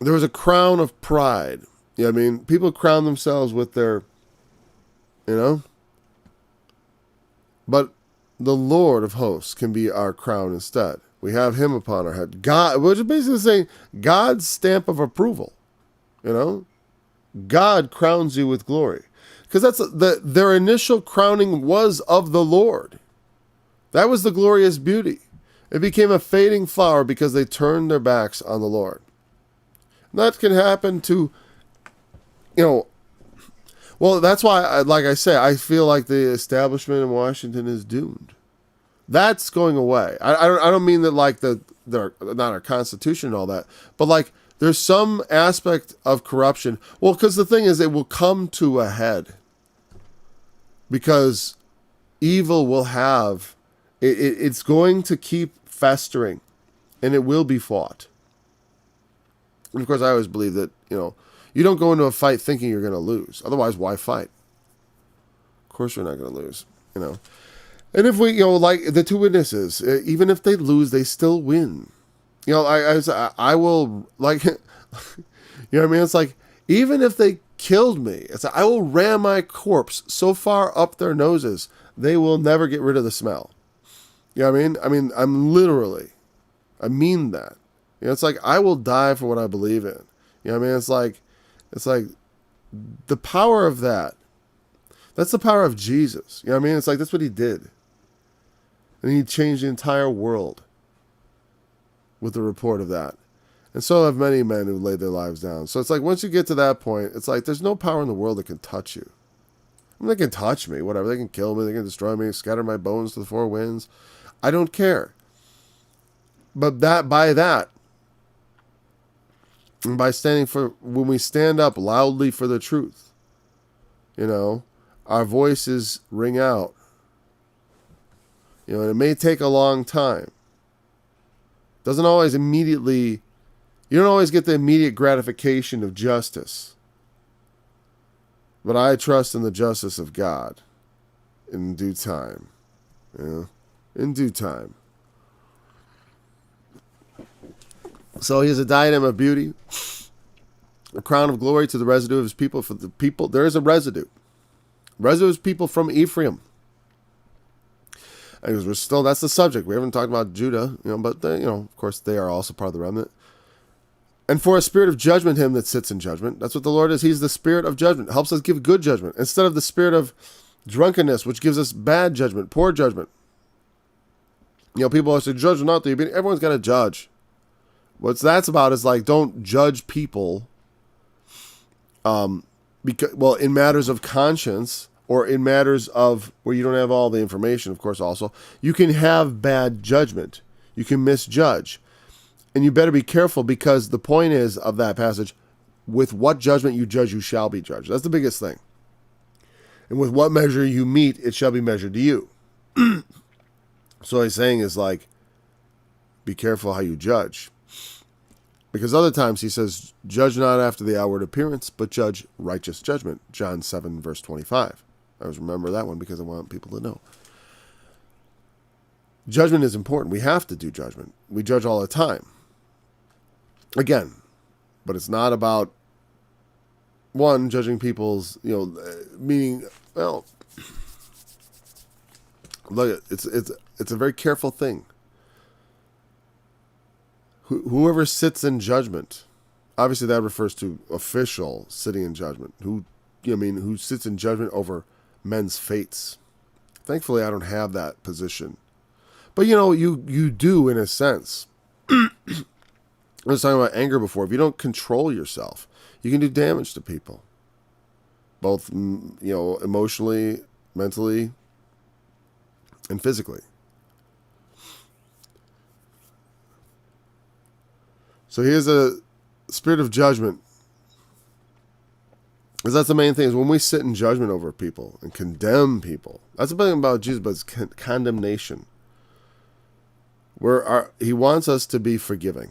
There was a crown of pride. Yeah, I mean, people crown themselves with their, But the Lord of hosts can be our crown instead. We have him upon our head. God, which is basically saying God's stamp of approval. God crowns you with glory. Because their initial crowning was of the Lord. That was the glorious beauty. It became a fading flower because they turned their backs on the Lord. And that can happen to, well, that's why, like I say, I feel like the establishment in Washington is doomed. That's going away. I don't mean that like they're not our Constitution and all that, but like There's some aspect of corruption. Well, because the thing is, it will come to a head. Because evil will have, it's going to keep festering. And it will be fought. And of course, I always believe that, you don't go into a fight thinking you're going to lose. Otherwise, why fight? Of course, you're not going to lose, And if we, like the two witnesses, even if they lose, they still win. I will, like, you know what I mean? It's like, even if they killed me, it's like, I will ram my corpse so far up their noses, they will never get rid of the smell. You know what I mean? I mean that. It's like, I will die for what I believe in. You know what I mean? It's like the power of that. That's the power of Jesus. You know what I mean? It's like, that's what he did. And he changed the entire world with the report of that. And so have many men who laid their lives down. So it's like, once you get to that point, it's like, there's no power in the world that can touch you. They can touch me, whatever. They can kill me. They can destroy me, scatter my bones to the four winds. I don't care. But and by when we stand up loudly for the truth, our voices ring out. And it may take a long time. Doesn't always immediately, you don't always get the immediate gratification of justice. But I trust in the justice of God in due time. In due time. So he is a diadem of beauty, a crown of glory to the residue of his people. For the people, there is a residue. Residue is people from Ephraim. Because that's the subject. We haven't talked about Judah, but they, of course they are also part of the remnant. And for a spirit of judgment, him that sits in judgment. That's what the Lord is. He's the spirit of judgment. Helps us give good judgment. Instead of the spirit of drunkenness, which gives us bad judgment, poor judgment. People are saying, judge not. Everyone's got to judge. What that's about is like, don't judge people in matters of conscience or in matters of where you don't have all the information, of course, also. You can have bad judgment. You can misjudge. And you better be careful, because the point is of that passage, with what judgment you judge, you shall be judged. That's the biggest thing. And with what measure you meet, it shall be measured to you. So what he's saying is like, be careful how you judge. Because other times he says, judge not after the outward appearance, but judge righteous judgment. John 7, verse 25. I always remember that one because I want people to know. Judgment is important. We have to do judgment. We judge all the time. Again, but it's not about, one, judging people's, meaning, well, look, it's a very careful thing. Whoever sits in judgment, obviously that refers to official sitting in judgment, who sits in judgment over men's fates. Thankfully, I don't have that position. But, you do in a sense. I was talking about anger before. If you don't control yourself, you can do damage to people. Both, emotionally, mentally, and physically. So here's a spirit of judgment. Because that's the main thing, is when we sit in judgment over people and condemn people. That's the thing about Jesus, but it's condemnation. He wants us to be forgiving.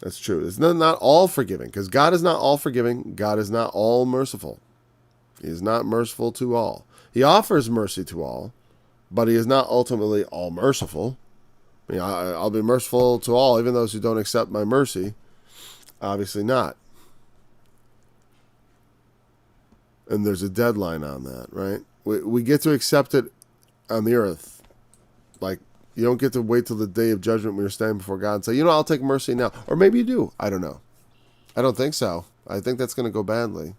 That's true. It's not all forgiving, because God is not all forgiving. God is not all merciful. He is not merciful to all. He offers mercy to all, but he is not ultimately all merciful. I'll be merciful to all, even those who don't accept my mercy. Obviously not. And there's a deadline on that, right? We get to accept it on the earth. Like, you don't get to wait till the day of judgment when you're standing before God and say, I'll take mercy now. Or maybe you do. I don't know. I don't think so. I think that's going to go badly.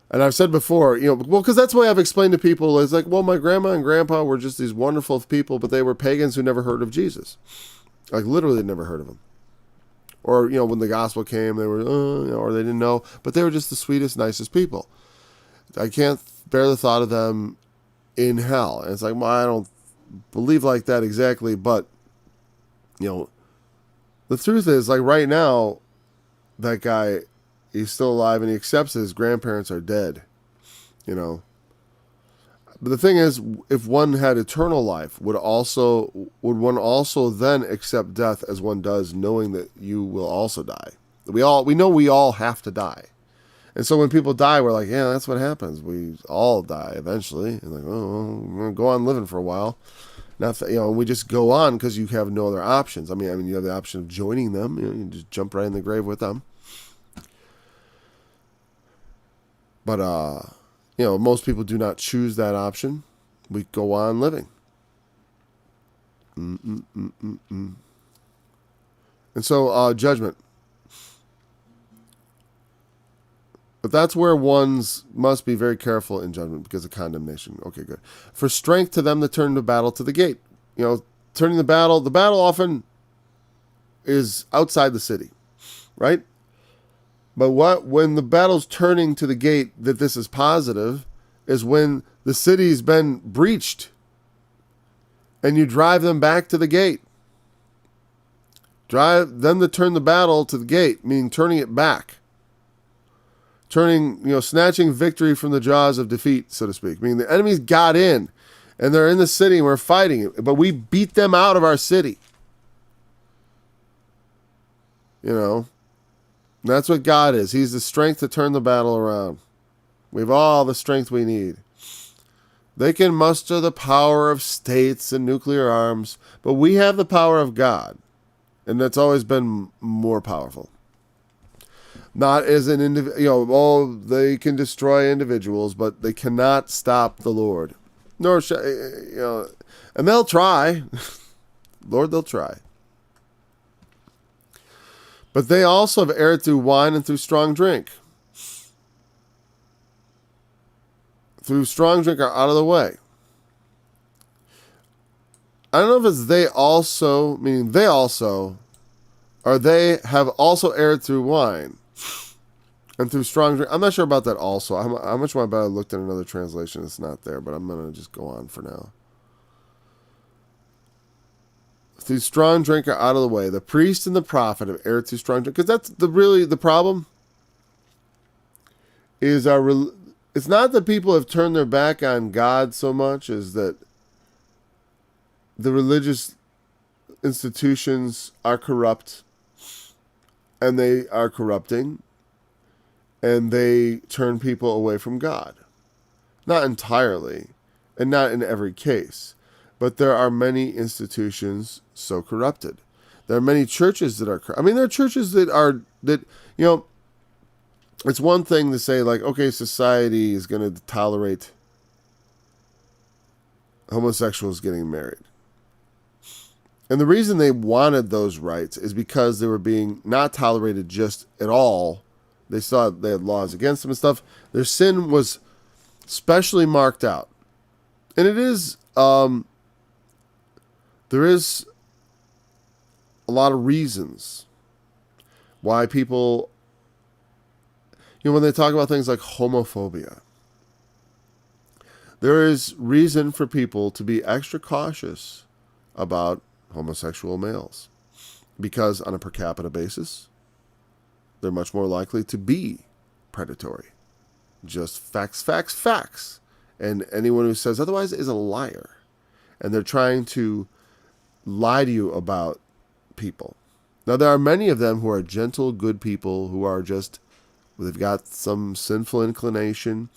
And I've said before, because that's the way I've explained to people. It's like, my grandma and grandpa were just these wonderful people, but they were pagans who never heard of Jesus. Like, literally never heard of him. Or, when the gospel came, they were, or they didn't know. But they were just the sweetest, nicest people. I can't bear the thought of them in hell. And it's like, I don't believe like that exactly, but, The truth is, like right now, that guy, he's still alive and he accepts that his grandparents are dead. You know. But the thing is, if one had eternal life, would one also then accept death as one does, knowing that you will also die? We know we all have to die. And so when people die, we're like, yeah, that's what happens. We all die eventually. And like, oh, we're going to go on living for a while. Not that, we just go on because you have no other options. I mean, you have the option of joining them. You just jump right in the grave with them. But, most people do not choose that option. We go on living. And so, judgment. But that's where ones must be very careful in judgment because of condemnation. Okay, good. For strength to them that turn the battle to the gate. Turning the battle often is outside the city, right? But when the battle's turning to the gate, that this is positive, is when the city's been breached and you drive them back to the gate. Drive them to turn the battle to the gate, meaning turning it back. Snatching victory from the jaws of defeat, so to speak. Meaning the enemies got in, and they're in the city, and we're fighting, but we beat them out of our city. That's what God is. He's the strength to turn the battle around. We have all the strength we need. They can muster the power of states and nuclear arms, but we have the power of God, and that's always been more powerful. Not as an individual, they can destroy individuals, but they cannot stop the Lord. Nor, and they'll try. Lord, they'll try. But they also have erred through wine and through strong drink. Through strong drink are out of the way. I don't know if it's they also, meaning they also, or they have also erred through wine. And through strong drink. I'm not sure about that also. How much might I looked at another translation? It's not there, but I'm going to just go on for now. Through strong drink are out of the way. The priest and the prophet have erred through strong drink. Because that's the problem. Is it's not that people have turned their back on God so much as that the religious institutions are corrupt. And they are corrupting. And they turn people away from God. Not entirely, and not in every case. But there are many institutions so corrupted. There are many churches that are there are churches that it's one thing to say, like, okay, society is going to tolerate homosexuals getting married. And the reason they wanted those rights is because they were being not tolerated just at all. They saw they had laws against them and stuff. Their sin was specially marked out. And it is, there is a lot of reasons why people, when they talk about things like homophobia, there is reason for people to be extra cautious about homosexual males. Because on a per capita basis, they're much more likely to be predatory. Just facts. And anyone who says otherwise is a liar. And they're trying to lie to you about people. Now, there are many of them who are gentle, good people who are just, they've got some sinful inclination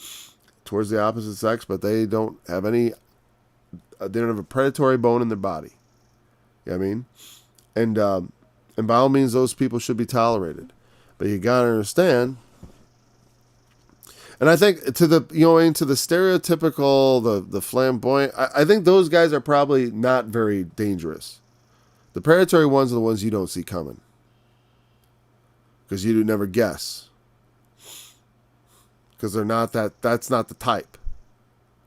towards the opposite sex, but they don't have they don't have a predatory bone in their body. You know what I mean? And by all means, those people should be tolerated. But you gotta understand, and I think to the into the stereotypical, the flamboyant, I think those guys are probably not very dangerous. The predatory ones are the ones you don't see coming, because you do never guess, because they're not that's not the type.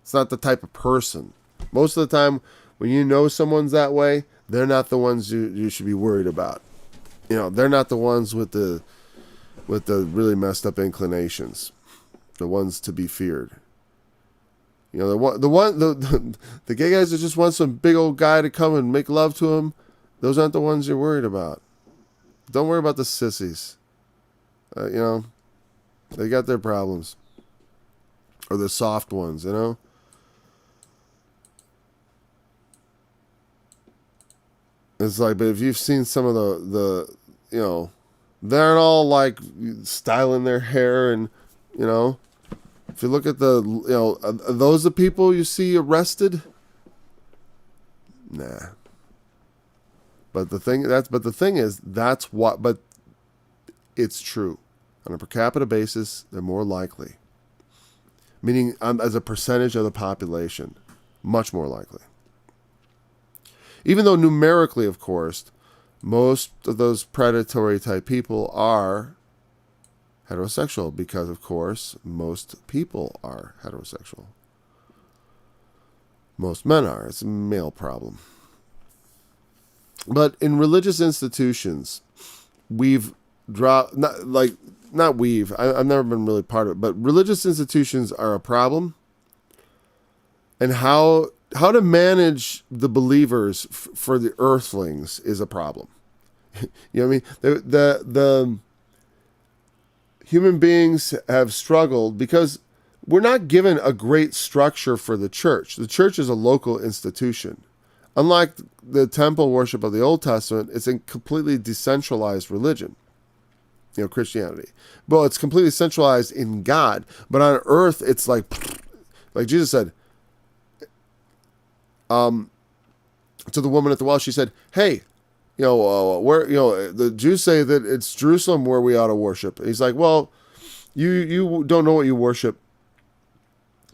It's not the type of person. Most of the time, when you know someone's that way, they're not the ones you should be worried about. They're not the ones with the really messed up inclinations, the ones to be feared. The gay guys that just want some big old guy to come and make love to him, those aren't the ones you're worried about. Don't worry about the sissies. They got their problems. Or the soft ones, It's like, but if you've seen some of the they aren't all like styling their hair and, if you look at are those the people you see arrested? Nah. But the thing is, but it's true. On a per capita basis, they're more likely. Meaning, as a percentage of the population, much more likely. Even though numerically, of course, most of those predatory type people are heterosexual, because, of course, most people are heterosexual. Most men are. It's a male problem. But in religious institutions, we've dropped, I've never been really part of it, but religious institutions are a problem. And how to manage the believers for the earthlings is a problem. You know what I mean? The human beings have struggled because we're not given a great structure for the church. The church is a local institution. Unlike the temple worship of the Old Testament, it's a completely decentralized religion. Christianity. Well, it's completely centralized in God, but on earth, it's like Jesus said, to the woman at the well, she said, "Hey, where the Jews say that it's Jerusalem where we ought to worship." And he's like, "Well, you don't know what you worship.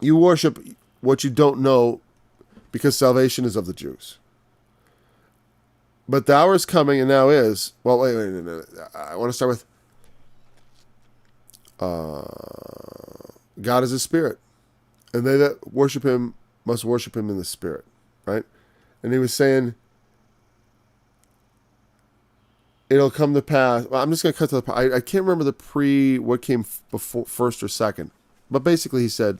You worship what you don't know, because salvation is of the Jews. But the hour is coming, and now is." Well, wait. I want to start with God is a spirit, and they that worship him must worship him in the spirit, right? And he was saying, it'll come to pass. Well, I'm just going to cut to the part. I can't remember what came before, first or second. But basically he said,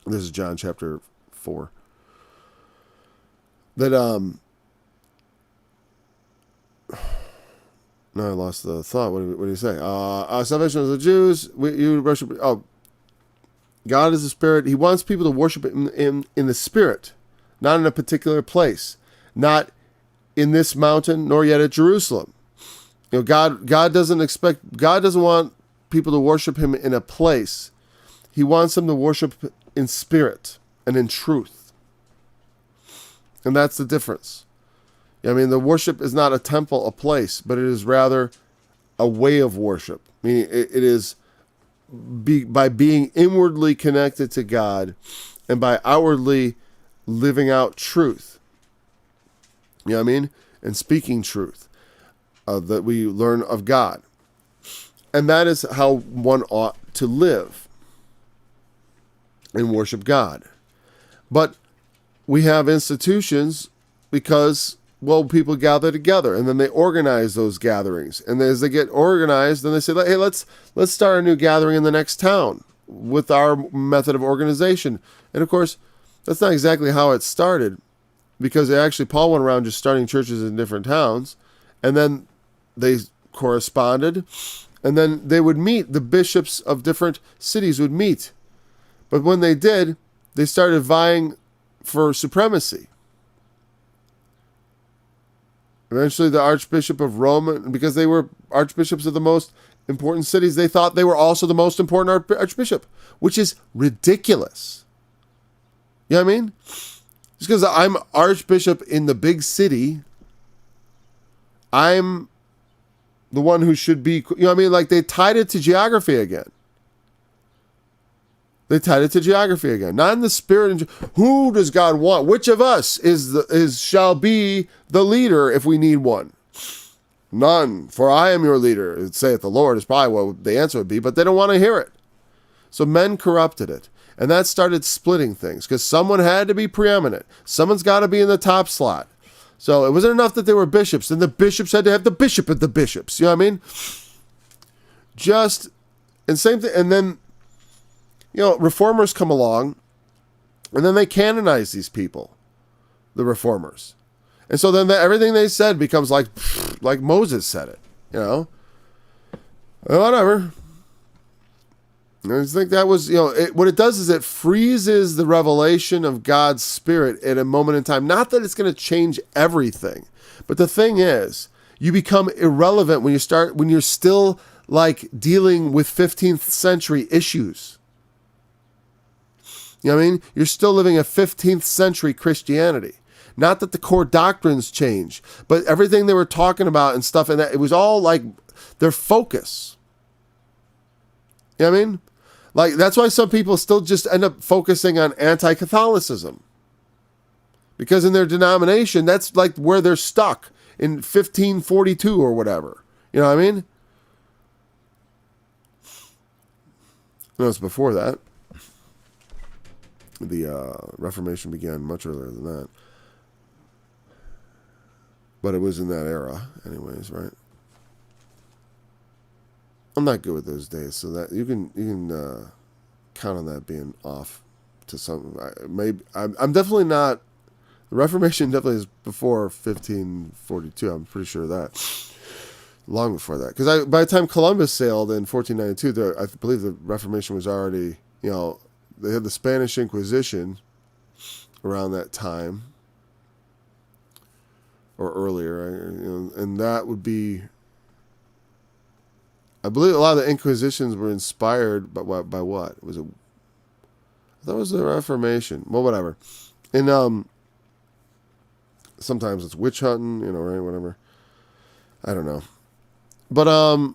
this is John chapter 4, that, no, I lost the thought. What did he say? Salvation of the Jews. You worship. Oh, God is a spirit. He wants people to worship in the spirit, not in a particular place, not in this mountain, nor yet at Jerusalem. God doesn't want people to worship him in a place. He wants them to worship in spirit and in truth. And that's the difference. The worship is not a temple, a place, but it is rather a way of worship. Meaning it is by being inwardly connected to God and by outwardly living out truth. And speaking truth that we learn of God. And that is how one ought to live and worship God. But we have institutions because, people gather together, and then they organize those gatherings. And as they get organized, then they say, "Hey, let's start a new gathering in the next town with our method of organization." And of course, that's not exactly how it started, because Paul went around just starting churches in different towns, and then they corresponded, and then they would meet. The bishops of different cities would meet. But when they did, they started vying for supremacy. Eventually, the Archbishop of Rome, because they were archbishops of the most important cities, they thought they were also the most important archbishop, which is ridiculous. You know what I mean? Just because I'm archbishop in the big city, I'm the one who should be, Like they tied it to geography again. Not in the spirit. Who does God want? Which of us shall be the leader if we need one? None, for I am your leader, saith the Lord, is probably what the answer would be, but they don't want to hear it. So men corrupted it. And that started splitting things, because someone had to be preeminent. Someone's got to be in the top slot. So it wasn't enough that they were bishops. Then the bishops had to have the bishop of the bishops. You know what I mean? Same thing. And then, reformers come along, and then they canonize these people, the reformers. And so then everything they said becomes like Moses said it. you know. Whatever. I just think that was, what it does is it freezes the revelation of God's Spirit at a moment in time. Not that it's going to change everything, but the thing is, you become irrelevant when you're still like dealing with 15th century issues. You know what I mean? You're still living a 15th century Christianity. Not that the core doctrines change, but everything they were talking about and stuff, and that it was all like their focus. You know what I mean? Like, that's why some people still just end up focusing on anti-Catholicism. Because in their denomination, that's like where they're stuck in 1542 or whatever. You know what I mean? No, it's before that. The Reformation began much earlier than that. But it was in that era anyways, right? I'm not good with those days, so that you can count on that being off to some. I'm definitely not. The Reformation definitely is before 1542. I'm pretty sure of that. Long before that, because by the time Columbus sailed in 1492, I believe the Reformation was already. They had the Spanish Inquisition around that time or earlier, and that would be. I believe a lot of the Inquisitions were inspired by what? Was it? I thought it was the Reformation. Well, whatever. And sometimes it's witch hunting, right? Whatever. I don't know. But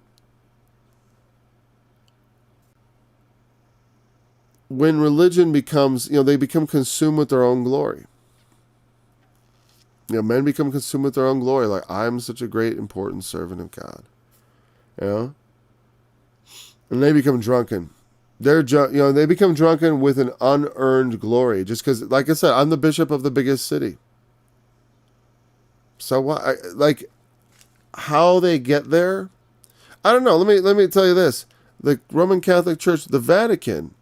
when religion becomes, they become consumed with their own glory. Men become consumed with their own glory. Like, I'm such a great, important servant of God. And they become drunken. They become drunken with an unearned glory. Just because, like I said, I'm the bishop of the biggest city. So what? How they get there? I don't know. Let me tell you this: the Roman Catholic Church, the Vatican,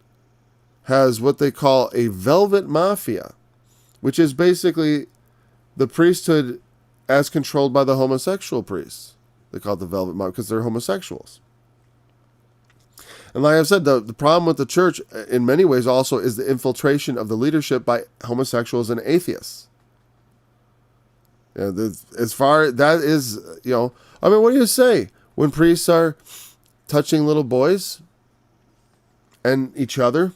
has what they call a velvet mafia, which is basically the priesthood as controlled by the homosexual priests. They call it the velvet mafia because they're homosexuals. And like I said, the problem with the church in many ways also is the infiltration of the leadership by homosexuals and atheists. As far that is, what do you say when priests are touching little boys and each other?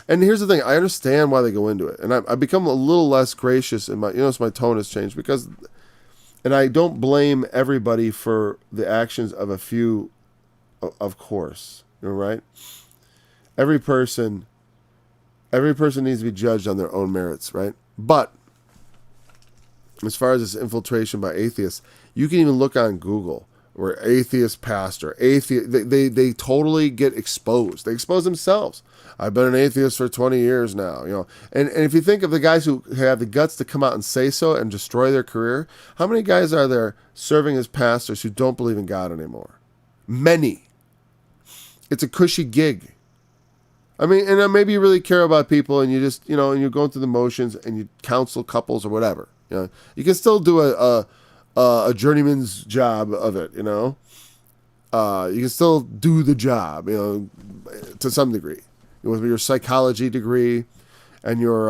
And here's the thing: I understand why they go into it, and I've become a little less gracious in my, so my tone has changed because, and I don't blame everybody for the actions of a few, of course, right? Every person needs to be judged on their own merits, right? But as far as this infiltration by atheists, you can even look on Google where atheist pastor, they totally get exposed. They expose themselves. I've been an atheist for 20 years now, And if you think of the guys who have the guts to come out and say so and destroy their career, how many guys are there serving as pastors who don't believe in God anymore? Many. It's a cushy gig. I mean, and maybe you really care about people and you just, and you're going through the motions and you counsel couples or whatever. You can still do a journeyman's job of it, You can still do the job, to some degree. With your psychology degree and your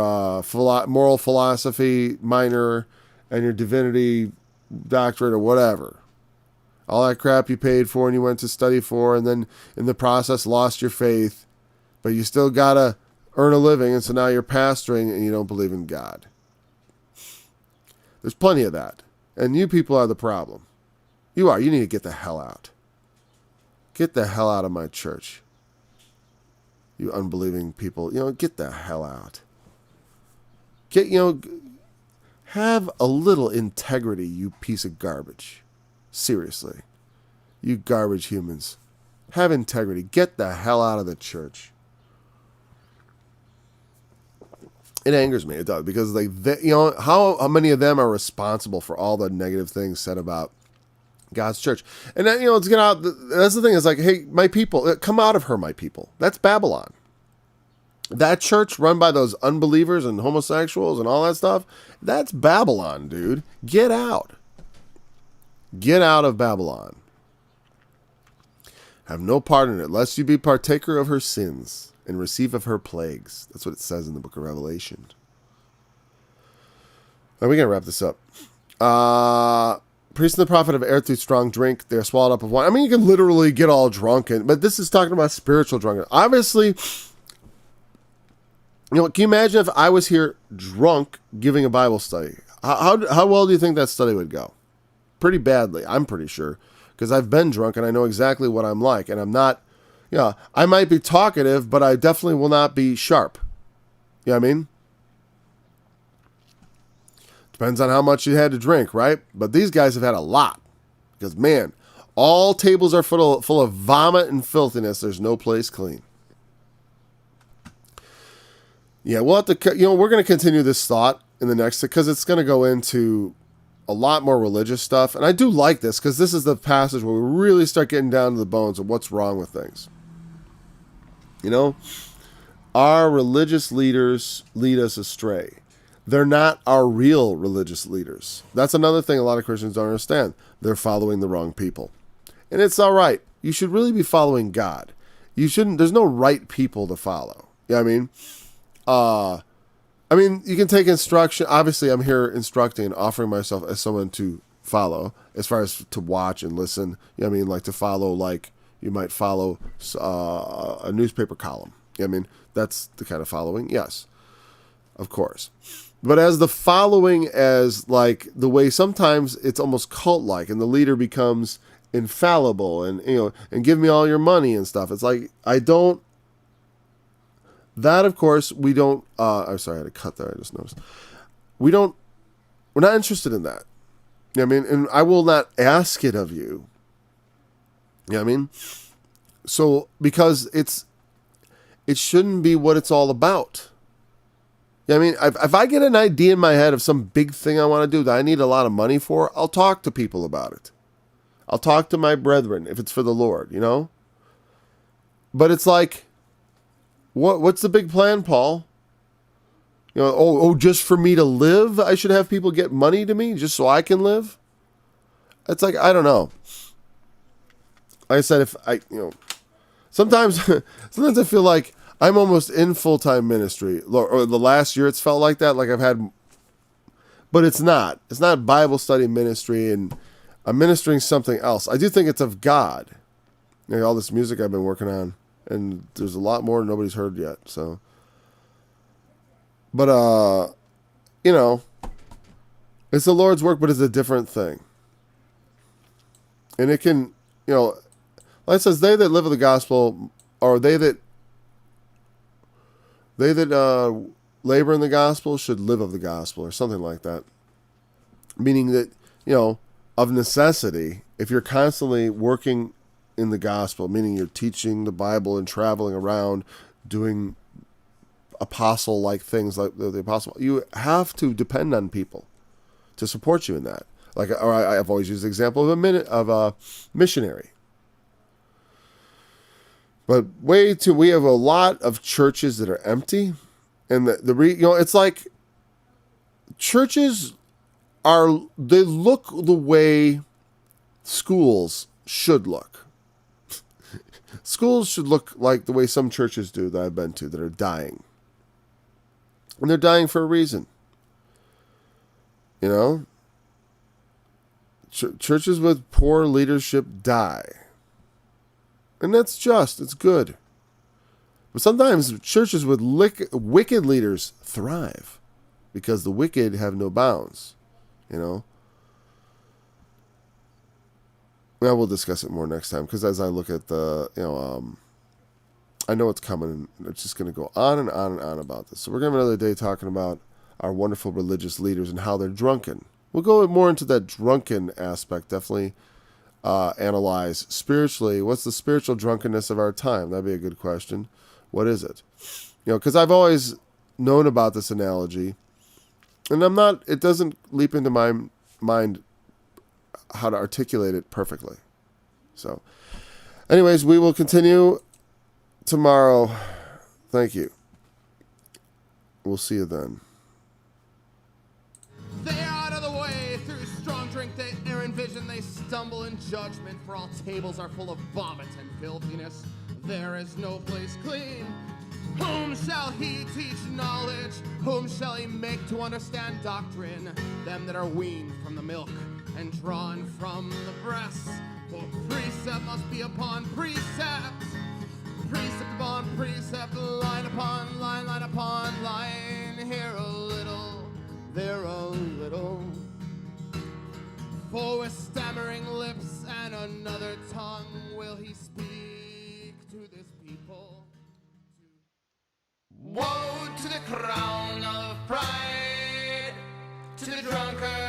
moral philosophy minor and your divinity doctorate or whatever. All that crap you paid for and you went to study for and then in the process lost your faith. But you still got to earn a living, and so now you're pastoring and you don't believe in God. There's plenty of that. And you people are the problem. You are. You need to get the hell out. Get the hell out of my church. You unbelieving people. Get the hell out. Have a little integrity, you piece of garbage. Seriously. You garbage humans. Have integrity. Get the hell out of the church. It angers me. It does, because how many of them are responsible for all the negative things said about God's church? And then, let's get out. That's the thing. It's like, hey, my people, come out of her, my people. That's Babylon. That church run by those unbelievers and homosexuals and all that stuff. That's Babylon, dude. Get out. Get out of Babylon. Have no part in it, lest you be partaker of her sins and receive of her plagues. That's what it says in the book of Revelation. Now, we're going to wrap this up. Priest and the prophet have erred through strong drink. They are swallowed up of wine. I mean, you can literally get all drunken, but this is talking about spiritual drunkenness. Obviously, can you imagine if I was here drunk giving a Bible study? How well do you think that study would go? Pretty badly, I'm pretty sure. Because I've been drunk and I know exactly what I'm like. And I'm not, I might be talkative, but I definitely will not be sharp. You know what I mean? Depends on how much you had to drink, right? But these guys have had a lot. Because, man, all tables are full of vomit and filthiness. There's no place clean. Yeah, we'll have to, we're going to continue this thought in the next, because it's going to go into a lot more religious stuff. And I do like this, because this is the passage where we really start getting down to the bones of what's wrong with things. Our religious leaders lead us astray. They're not our real religious leaders. That's another thing a lot of Christians don't understand. They're following the wrong people. And it's all right. You should really be following God. There's no right people to follow. You know what I mean? You can take instruction. Obviously, I'm here instructing and offering myself as someone to follow, as far as to watch and listen. You know what I mean? Like to follow, like you might follow a newspaper column. You know what I mean? That's the kind of following. Yes, of course. But as the following, as like the way sometimes it's almost cult-like, and the leader becomes infallible, and and give me all your money and stuff. It's like I don't. That, of course, we don't... I'm sorry, I had to cut there. I just noticed. We're not interested in that. You know what I mean? And I will not ask it of you. You know what I mean? So, because it shouldn't be what it's all about. You know what I mean? If I get an idea in my head of some big thing I want to do that I need a lot of money for, I'll talk to people about it. I'll talk to my brethren if it's for the Lord, But it's like... What's the big plan, Paul? Just for me to live, I should have people get money to me just so I can live? It's like, I don't know. Like I said, if I, sometimes I feel like I'm almost in full-time ministry. Or the last year it's felt like that, like I've had, but it's not. It's not Bible study ministry, and I'm ministering something else. I do think it's of God. All this music I've been working on. And there's a lot more nobody's heard yet. So, but it's the Lord's work, but it's a different thing. And it can, like it says, they that live of the gospel, or they that labor in the gospel should live of the gospel, or something like that. Meaning that of necessity, if you're constantly working in the gospel, meaning you're teaching the Bible and traveling around doing apostle-like things like the apostle, you have to depend on people to support you in that. I've always used the example of a missionary. But we have a lot of churches that are empty, and it's like churches they look the way schools should look. Schools should look like the way some churches do that I've been to that are dying. And they're dying for a reason. Churches with poor leadership die. And that's just, it's good. But sometimes churches with wicked leaders thrive because the wicked have no bounds, Well, we'll discuss it more next time, because as I look at the, I know it's coming, and it's just going to go on and on and on about this. So we're going to have another day talking about our wonderful religious leaders and how they're drunken. We'll go more into that drunken aspect, definitely analyze spiritually. What's the spiritual drunkenness of our time? That'd be a good question. What is it? Because I've always known about this analogy, and it doesn't leap into my mind how to articulate it perfectly. So, anyways, we will continue tomorrow. Thank you. We'll see you then. They are out of the way through strong drink, they air and vision, they they stumble in judgment? For all tables are full of vomit and filthiness. There is no place clean. Whom shall he teach knowledge? Whom shall he make to understand doctrine? Them that are weaned from the milk and drawn from the breast. For precept must be upon precept, precept upon precept, line upon line, line upon line. Here a little, there a little. For with stammering lips and another tongue will he speak to this people. Woe to the crown of pride, to the drunkard